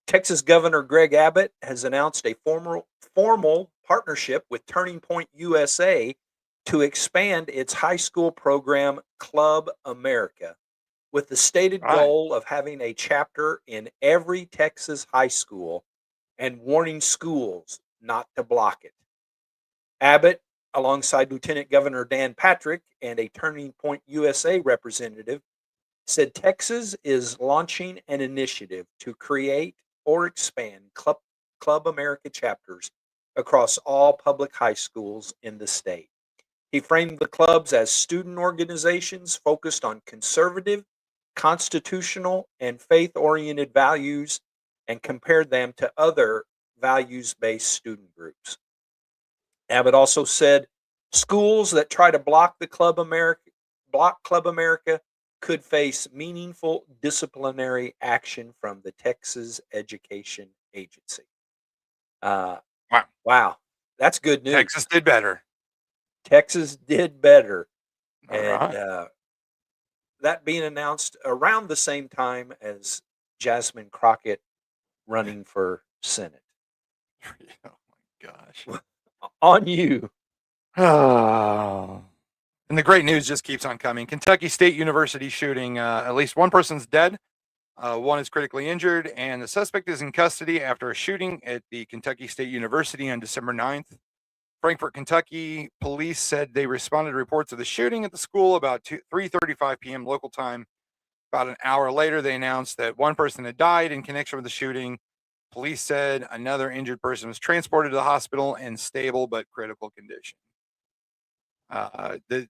Texas Governor Greg Abbott has announced a formal partnership with Turning Point USA to expand its high school program, Club America, with the stated goal of having a chapter in every Texas high school and warning schools not to block it. Abbott, alongside Lieutenant Governor Dan Patrick and a Turning Point USA representative, said Texas is launching an initiative to create or expand Club America chapters across all public high schools in the state. He framed the clubs as student organizations focused on conservative, constitutional, and faith-oriented values, and compared them to other values-based student groups. Abbott also said schools that try to block Club America could face meaningful disciplinary action from the Texas Education Agency. Wow. That's good news. Texas did better. Texas did better. All And right. that being announced around the same time as Jasmine Crockett running for Senate. Oh my gosh. On you. Oh. And the great news just keeps on coming. Kentucky State University shooting. At least one person's dead. One is critically injured, and the suspect is in custody after a shooting at the Kentucky State University on December 9th. Frankfort, Kentucky police said they responded to reports of the shooting at the school about 3:35 p.m. local time. About an hour later, they announced that one person had died in connection with the shooting. Police said another injured person was transported to the hospital in stable but critical condition.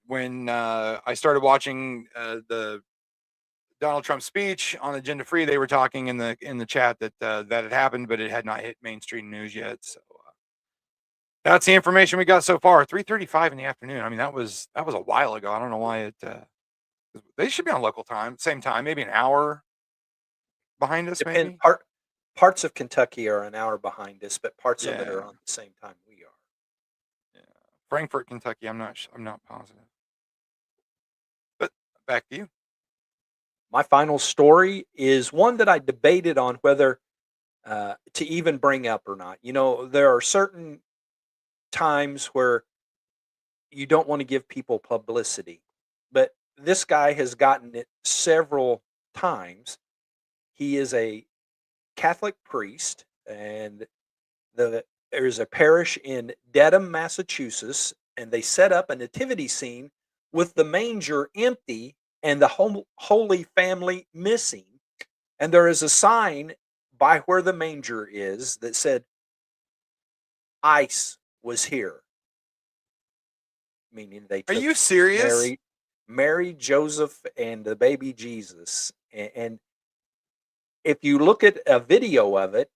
When I started watching the Donald Trump speech on Agenda Free, they were talking in the chat that that had happened, but it had not hit mainstream news yet. So that's the information we got so far. 3:35 in the afternoon. I mean, that was a while ago. I don't know why it. They should be on local time, same time, maybe an hour behind us. Maybe parts of Kentucky are an hour behind us, but parts of it are on the same time we are. Yeah, Frankfort, Kentucky. I'm not positive. But back to you. My final story is one that I debated on whether to even bring up or not. You know, there are certain times where you don't want to give people publicity, but this guy has gotten it several times. He is a Catholic priest, and there's a parish in Dedham, Massachusetts, and they set up a nativity scene with the manger empty and the Holy Family missing. And there is a sign by where the manger is that said, "ICE was here." Meaning they took Are you serious? Mary, Joseph, and the baby Jesus. And if you look at a video of it,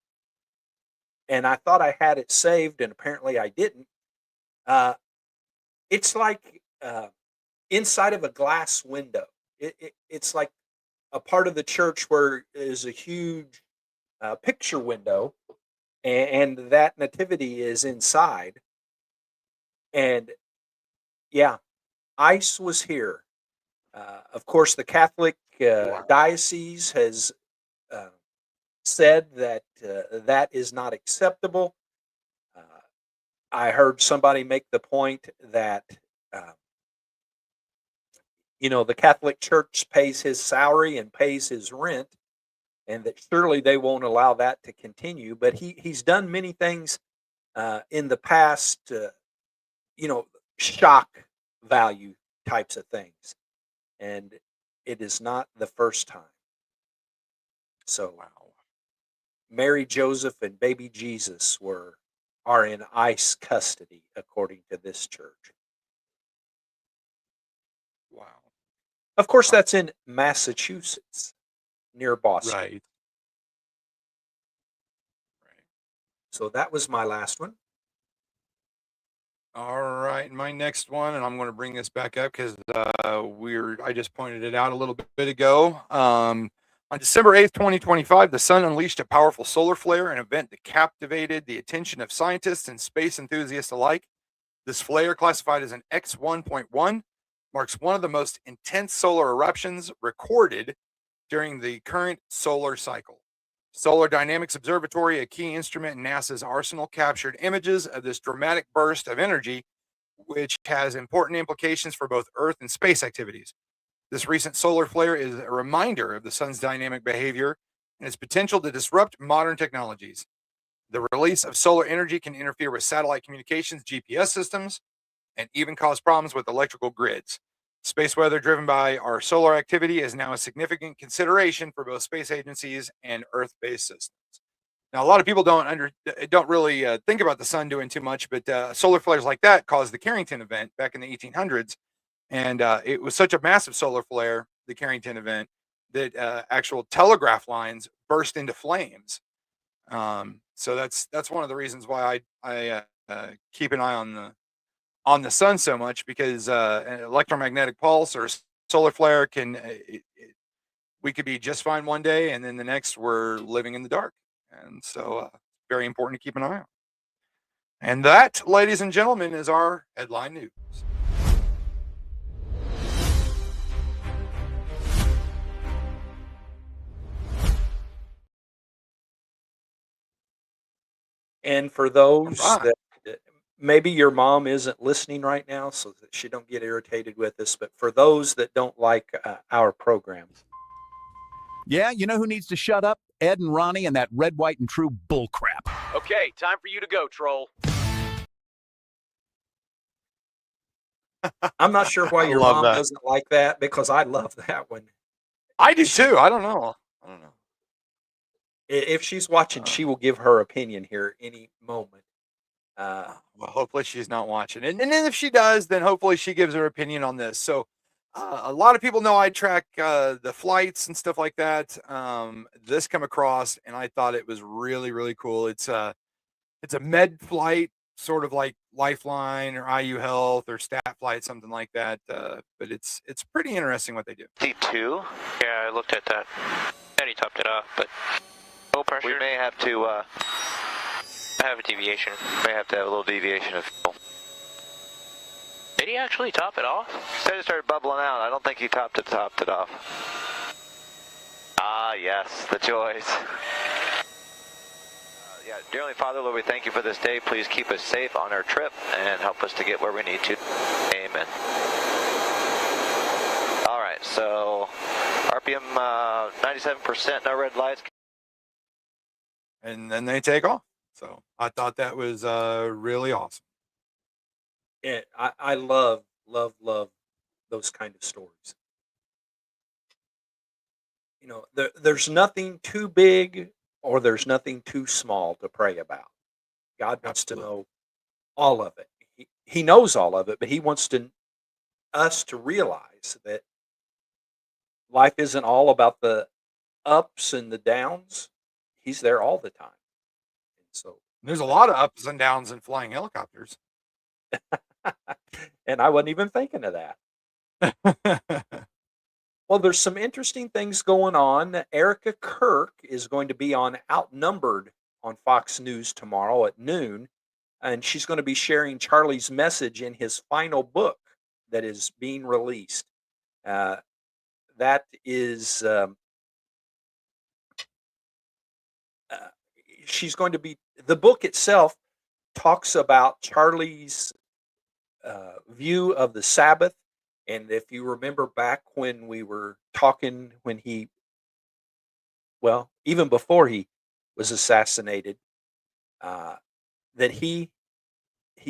and I thought I had it saved, and apparently I didn't, it's like inside of a glass window. It's like a part of the church where there's a huge picture window, and that nativity is inside. And yeah, ICE was here. Of course, the Catholic diocese has said that that is not acceptable. I heard somebody make the point that the Catholic Church pays his salary and pays his rent, and that surely they won't allow that to continue. But he's done many things in the past, shock value types of things, and it is not the first time. So, Mary, Joseph, and baby Jesus are in ICE custody, according to this church. Wow. Of course, that's in Massachusetts, near Boston. Right. So that was my last one. All right, my next one, and I'm going to bring this back up because I just pointed it out a little bit ago. On December 8th, 2025, the sun unleashed a powerful solar flare, an event that captivated the attention of scientists and space enthusiasts alike. This flare, classified as an X1.1, marks one of the most intense solar eruptions recorded during the current solar cycle. Solar Dynamics Observatory, a key instrument in NASA's arsenal, captured images of this dramatic burst of energy, which has important implications for both Earth and space activities. This recent solar flare is a reminder of the sun's dynamic behavior and its potential to disrupt modern technologies. The release of solar energy can interfere with satellite communications, GPS systems, and even cause problems with electrical grids. Space weather driven by our solar activity is now a significant consideration for both space agencies and Earth-based systems. Now, a lot of people don't really think about the sun doing too much, but solar flares like that caused the Carrington event back in the 1800s, and it was such a massive solar flare, the Carrington event, that actual telegraph lines burst into flames. So that's one of the reasons why I keep an eye on the sun so much, because an electromagnetic pulse or solar flare we could be just fine one day, and then the next we're living in the dark. And so very important to keep an eye on. And that, ladies and gentlemen, is our headline news. And for those that maybe your mom isn't listening right now, so that she don't get irritated with us, but for those that don't like our program, Yeah, you know who needs to shut up? Ed and Ronnie and that red, white, and true bullcrap. Okay, time for you to go, troll. I'm not sure why I your love mom that. doesn't like that, because I love that one. I do too. I don't know. If she's watching, she will give her opinion here any moment. Well, hopefully she's not watching. And then if she does, then hopefully she gives her opinion on this. So a lot of people know I track the flights and stuff like that. This come across and I thought it was really, really cool. It's a med flight, sort of like Lifeline or IU Health or Stat Flight, something like that. But it's pretty interesting what they do. C2? Yeah, I looked at that. And he topped it off, but low pressure. We may have to have a deviation. May have to have a little deviation of fuel. Did he actually top it off? He said it started bubbling out. I don't think he topped it off. Ah, yes, the joys. Yeah, dear Heavenly Father, Lord, we thank you for this day. Please keep us safe on our trip and help us to get where we need to. Amen. All right, so RPM 97%, no red lights. And then they take off. So I thought that was really awesome. Yeah, I love those kind of stories. You know, there's nothing too big or there's nothing too small to pray about. God wants to know all of it. He knows all of it, but he wants us to realize that life isn't all about the ups and the downs. He's there all the time. And so there's a lot of ups and downs in flying helicopters. And I wasn't even thinking of that. Well, there's some interesting things going on. Erica Kirk is going to be on Outnumbered on Fox News tomorrow at noon, and she's going to be sharing Charlie's message in his final book that is being released. That is, she's going to be, the book itself talks about Charlie's view of the Sabbath. And if you remember back when we were talking, when he, well, even before he was assassinated, that he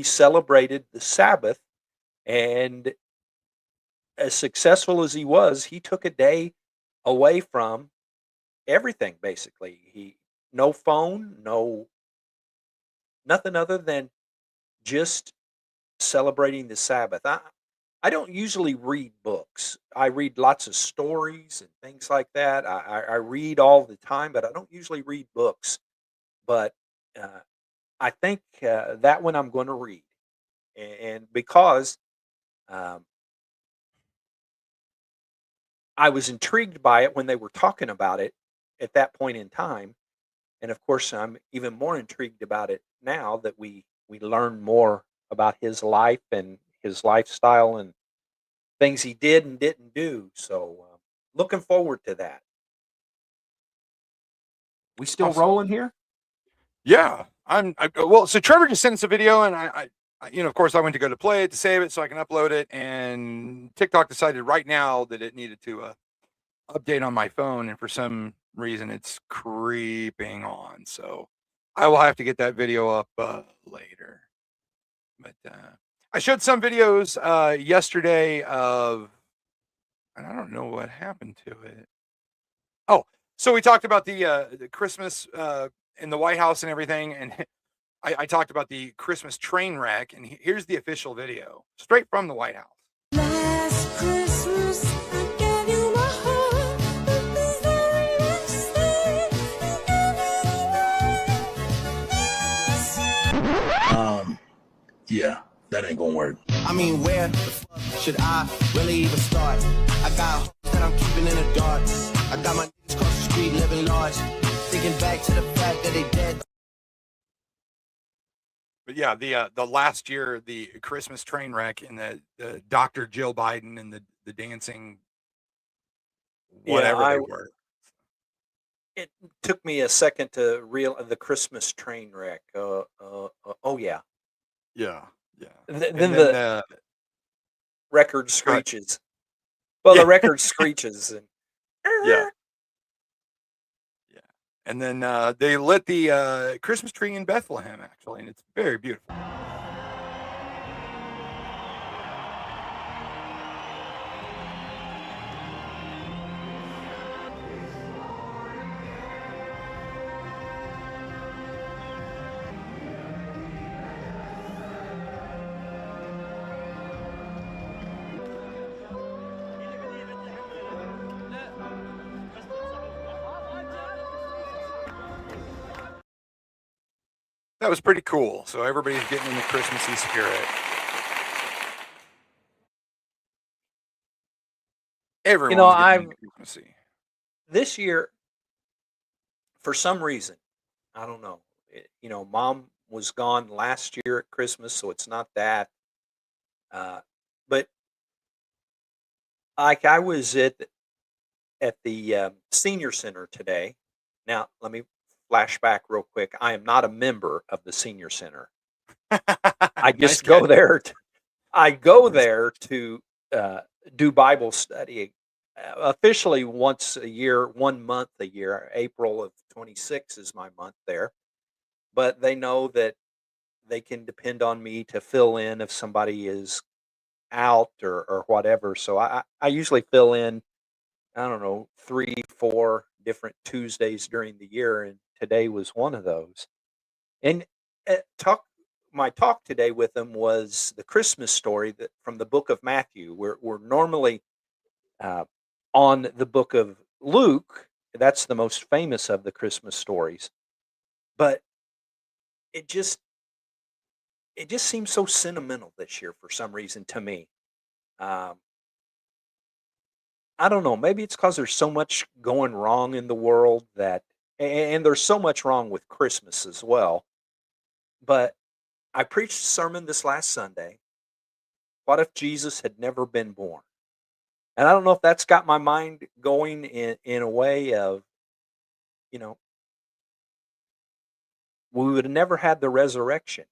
celebrated the Sabbath, and as successful as he was, he took a day away from everything. Basically, no phone, nothing other than just celebrating the Sabbath. I don't usually read books. I read lots of stories and things like that. I read all the time, but I don't usually read books. But I think that one I'm going to read. And because I was intrigued by it when they were talking about it at that point in time. And of course, I'm even more intrigued about it now that we learn more about his life and his lifestyle and things he did and didn't do. So looking forward to that. We still rolling here? Yeah, well, so Trevor just sent us a video, and I of course I went to go to play it to save it so I can upload it, and TikTok decided right now that it needed to update on my phone, and for some reason it's creeping on. So I will have to get that video up later. But I showed some videos yesterday of, and I don't know what happened to it. Oh, so we talked about the Christmas in the White House and everything, and I talked about the Christmas train wreck, and here's the official video, straight from the White House. Last Christmas, I gave you my heart, but the very next day, you gave it away. Yeah, that ain't gonna work. I mean, where the fuck should I really even start? I got hoes that I'm keeping in the dark. I got my niggas across the street living large, thinking back to the fact that they dead. But yeah, the last year, the Christmas train wreck, and the Dr. Jill Biden and the dancing whatever they were. it took me a second to real the Christmas train wreck. Oh yeah. Yeah, yeah. Then And the then record go ahead. screeches. Well, Yeah, the record screeches and yeah, yeah. And then they lit the Christmas tree in Bethlehem, actually, and it's very beautiful. That was pretty cool. So everybody's getting in the Christmassy spirit. Everyone's getting in the Christmassy. this year, for some reason, I don't know. Mom was gone last year at Christmas, so it's not that. But like I was at the senior center today. Now, let me flash back real quick. I am not a member of the senior center. I Nice just go catch. there. I go there to do Bible study officially once a year, 1 month a year. April of 26 is my month there. But they know that they can depend on me to fill in if somebody is out or whatever. So I usually fill in, I don't know, 3, 4 different Tuesdays during the year, and today was one of those. And my talk today with them was the Christmas story that from the book of Matthew. We're normally uh, on the book of Luke. That's the most famous of the Christmas stories, but it just seems so sentimental this year for some reason to me. Um, I don't know. Maybe it's because there's so much going wrong in the world and there's so much wrong with Christmas as well. But I preached a sermon this last Sunday. What if Jesus had never been born? And I don't know if that's got my mind going in a way of, you know, we would have never had the resurrection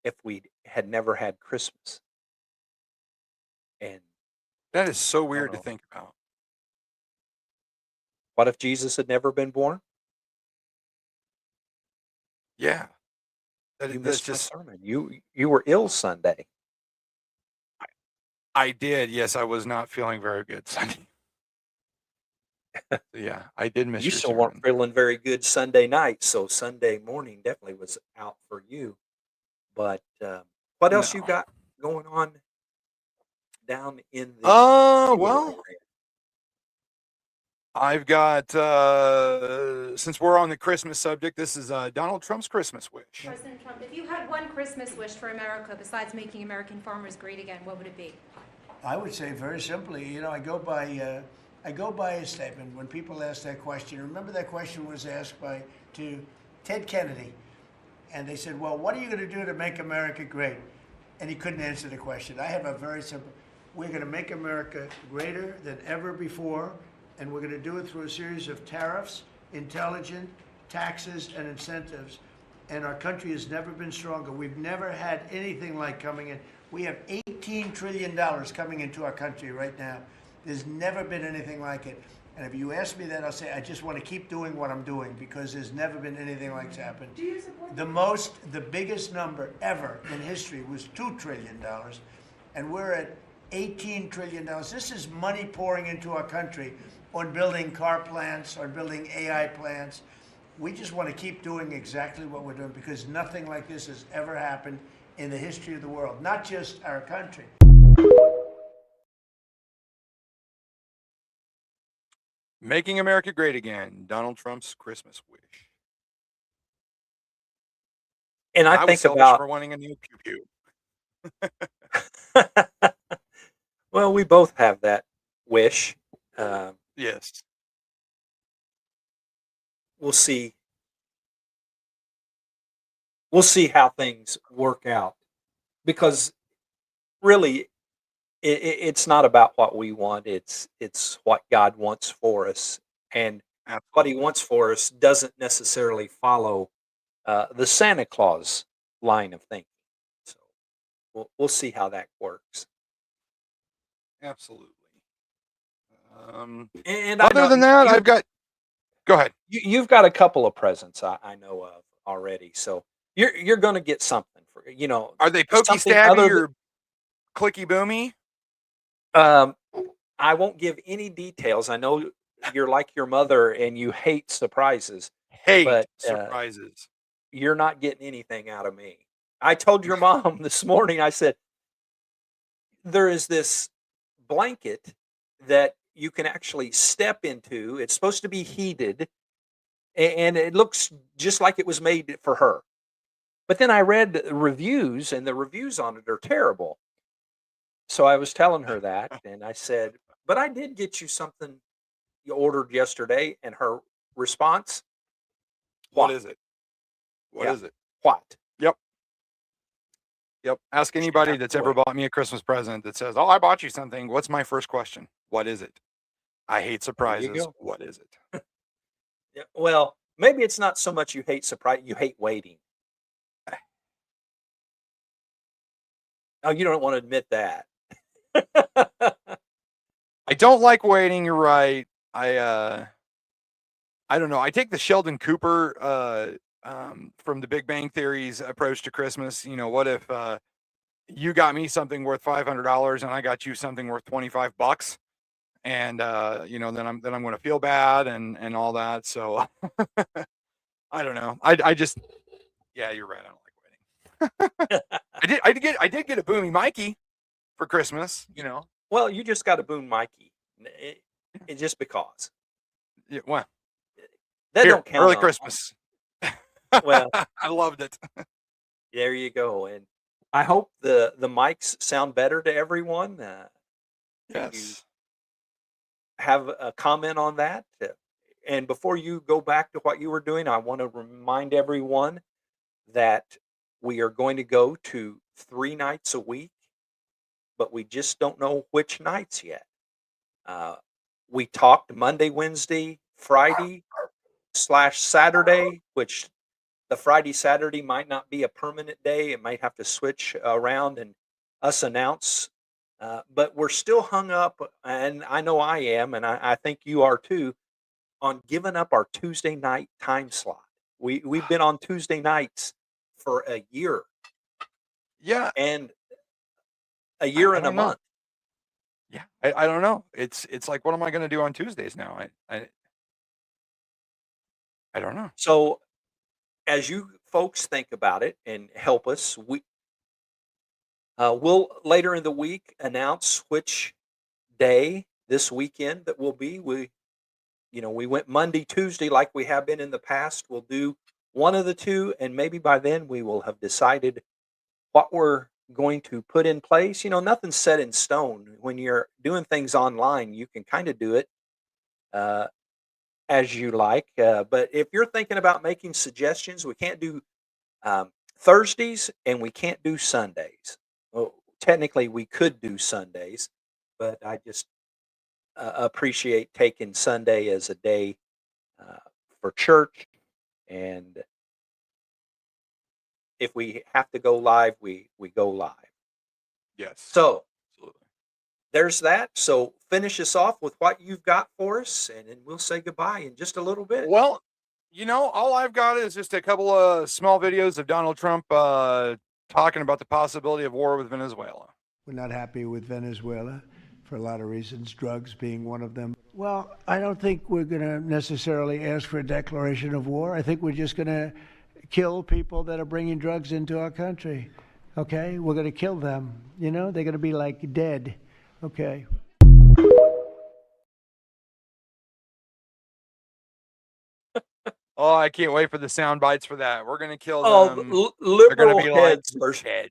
if we had never had Christmas. And That is so I don't weird to know. think about. What if Jesus had never been born? Yeah, You that's missed my just. sermon. You were ill Sunday. I did. Yes, I was not feeling very good Sunday. Yeah, I did miss You your still weren't sermon. feeling very good Sunday night, so Sunday morning definitely was out for you. But what else you No. got going on down in the Seaway Well, area? I've got since we're on the Christmas subject, this is Donald Trump's Christmas wish. President Trump, if you had one Christmas wish for America besides making American farmers great again, what would it be? I would say very simply, I go by a statement when people ask that question. Remember that question was asked to Ted Kennedy, and they said, "Well, what are you going to do to make America great?" And he couldn't answer the question. I have a very simple: we're going to make America greater than ever before, and we're going to do it through a series of tariffs, intelligent taxes, and incentives. And our country has never been stronger. We've never had anything like coming in. We have $18 trillion coming into our country right now. There's never been anything like it. And if you ask me that, I'll say I just want to keep doing what I'm doing because there's never been anything like that happen. Do you support The biggest number ever in history was $2 trillion, and we're at $18 trillion. This is money pouring into our country on building car plants, on building AI plants. We just want to keep doing exactly what we're doing because nothing like this has ever happened in the history of the world, not just our country. Making America Great Again, Donald Trump's Christmas wish. And I was think selfish about for wanting a new pew well, we both have that wish. Yes. We'll see. We'll see how things work out because really, it's not about what we want. It's what God wants for us. And what he wants for us doesn't necessarily follow the Santa Claus line of thinking. So we'll see how that works. Absolutely. And Other than that, I've got. Go ahead. You've got a couple of presents I know of already, so you're going to get something for Are they pokey something stabby other or clicky boomy? I won't give any details. I know you're like your mother and you hate surprises. Hate But surprises. you're not getting anything out of me. I told your mom this morning, I said, there is this blanket that you can actually step into. It's supposed to be heated, and it looks just like it was made for her. But then I read the reviews, and the reviews on it are terrible. So I was telling her that, and I said, but I did get you something you ordered yesterday, and her response, What is it? What is it? What? Yep. Ask anybody that's ever bought me a Christmas present that says, "Oh, I bought you something." What's my first question? What is it? I hate surprises. go. What is it? Yeah, well, maybe it's not so much you hate surprise, you hate waiting. Oh, you don't want to admit that. I don't like waiting. You're right. I don't know. I take the Sheldon Cooper from the Big Bang Theory's approach to Christmas. What if you got me something worth $500 and I got you something worth $25, and then I'm going to feel bad and all that. So I don't know. I just yeah, you're right. I don't like waiting. I did get a Boomy Mikey for Christmas. Well, you just got a Boone Mikey. It just because. Yeah, well, That here, don't count. early Christmas. Well, I loved it. there you go. And I hope the mics sound better to everyone. Yes. Have a comment on that. And before you go back to what you were doing, I want to remind everyone that we are going to go to 3 nights a week, but we just don't know which nights yet. We talked Monday, Wednesday, Friday / Saturday, which the Friday, Saturday might not be a permanent day. It might have to switch around and us announce. But we're still hung up, and I know I am, and I think you are too, on giving up our Tuesday night time slot. We've been on Tuesday nights for a year. Yeah. And a year and a month. Yeah. I don't know. It's like, what am I going to do on Tuesdays now? I don't know. So as you folks think about it and help us, we'll later in the week announce which day this weekend that will be. We went Monday, Tuesday like we have been in the past. We'll do one of the two, and maybe by then we will have decided what we're going to put in place. Nothing's set in stone. When you're doing things online, you can kind of do it as you like. But if you're thinking about making suggestions, we can't do Thursdays and we can't do Sundays. Well, technically, we could do Sundays, but I just appreciate taking Sunday as a day for church. And if we have to go live, we go live. Yes. So absolutely. There's that. So finish us off with what you've got for us, and then we'll say goodbye in just a little bit. Well, all I've got is just a couple of small videos of Donald Trump talking about the possibility of war with Venezuela. We're not happy with Venezuela for a lot of reasons, drugs being one of them. Well, I don't think we're going to necessarily ask for a declaration of war. I think we're just going to kill people that are bringing drugs into our country. Okay? We're going to kill them. They're going to be like dead. Okay. Oh, I can't wait for the sound bites for that. We're going to kill them. Liberal They're going to be heads like are dead.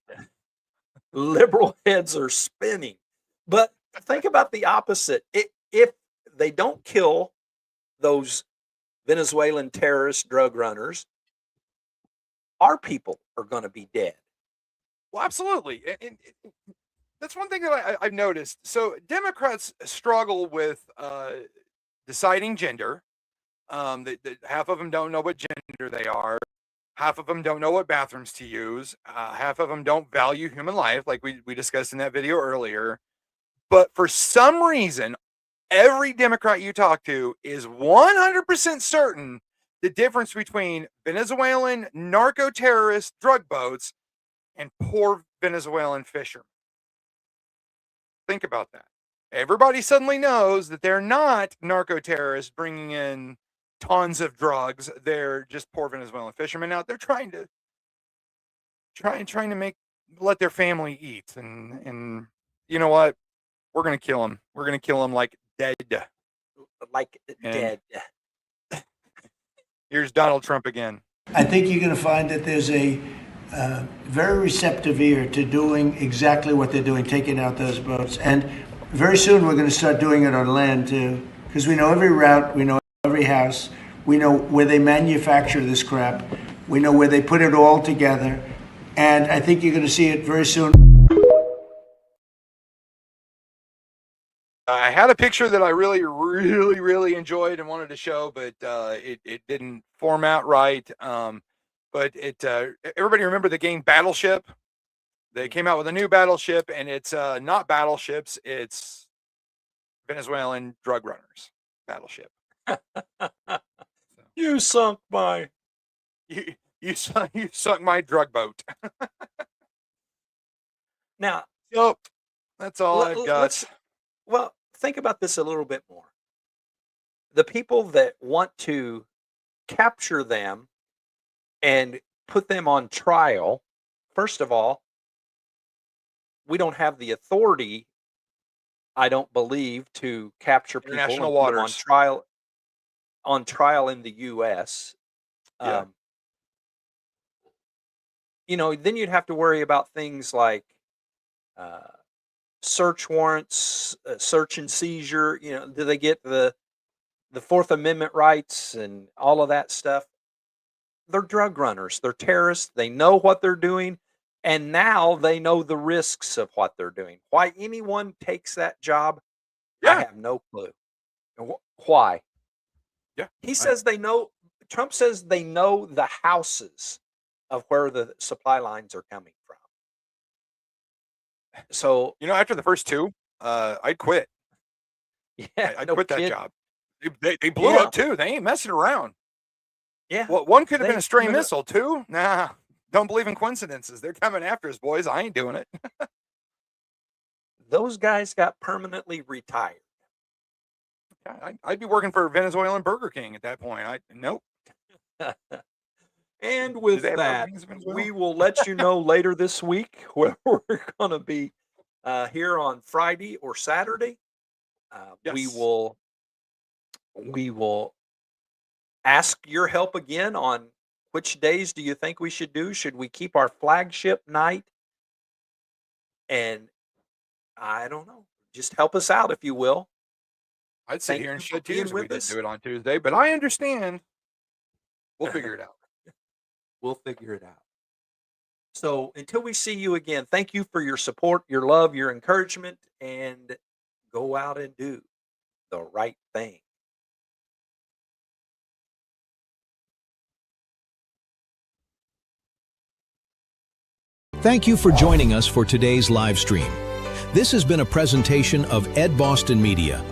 Liberal heads are spinning. But think about the opposite. If they don't kill those Venezuelan terrorist drug runners, our people are going to be dead. Well, absolutely. And that's one thing that I've noticed. So Democrats struggle with deciding gender. Half of them don't know what gender they are. Half of them don't know what bathrooms to use. Half of them don't value human life, like we discussed in that video earlier. But for some reason, every Democrat you talk to is 100% certain the difference between Venezuelan narco-terrorist drug boats and poor Venezuelan fishermen. Think about that. Everybody suddenly knows that they're not narco-terrorists bringing in tons of drugs. They're just poor Venezuelan fishermen. Now they're trying to let their family eat, and you know what? We're gonna kill them. We're gonna kill them like dead. Dead. Here's Donald Trump again. I think you're going to find that there's a very receptive ear to doing exactly what they're doing, taking out those boats. And very soon we're going to start doing it on land too, because we know every route, we know every house, we know where they manufacture this crap, we know where they put it all together. And I think you're going to see it very soon. I had a picture that I really enjoyed and wanted to show, but it didn't format right. But everybody remember the game Battleship? They came out with a new Battleship, and it's not battleships, it's Venezuelan drug runners Battleship. You sunk my you sunk my drug boat. Now, so that's all I've got. Well, think about this a little bit more. The people that want to capture them and put them on trial, first of all, we don't have the authority, I don't believe, to capture people and International put them waters. on trial in the U.S. Yeah. Then you'd have to worry about things like search warrants, search and seizure. Do they get the Fourth Amendment rights and all of that stuff? They're drug runners. They're terrorists. They know what they're doing, and now they know the risks of what they're doing. Why anyone takes that job, I have no clue. Why? Yeah. He says they know. Trump says they know the houses of where the supply lines are coming from. So after the first two, I'd quit. Yeah, I'd quit that job. They blew up too. They ain't messing around. Yeah. Well, one could have been a stray missile too. Nah, don't believe in coincidences. They're coming after us, boys. I ain't doing it. Those guys got permanently retired. I'd be working for Venezuelan Burger King at that point. Nope. And with that, we will let you know later this week where we're going to be here on Friday or Saturday. Yes. We will ask your help again on which days do you think we should do? Should we keep our flagship night? And I don't know. Just help us out, if you will. I'd sit here and shed tears if we didn't do it on Tuesday, but I understand. We'll figure it out. We'll figure it out. So until we see you again, thank you for your support, your love, your encouragement, and go out and do the right thing. Thank you for joining us for today's live stream. This has been a presentation of Ed Boston Media.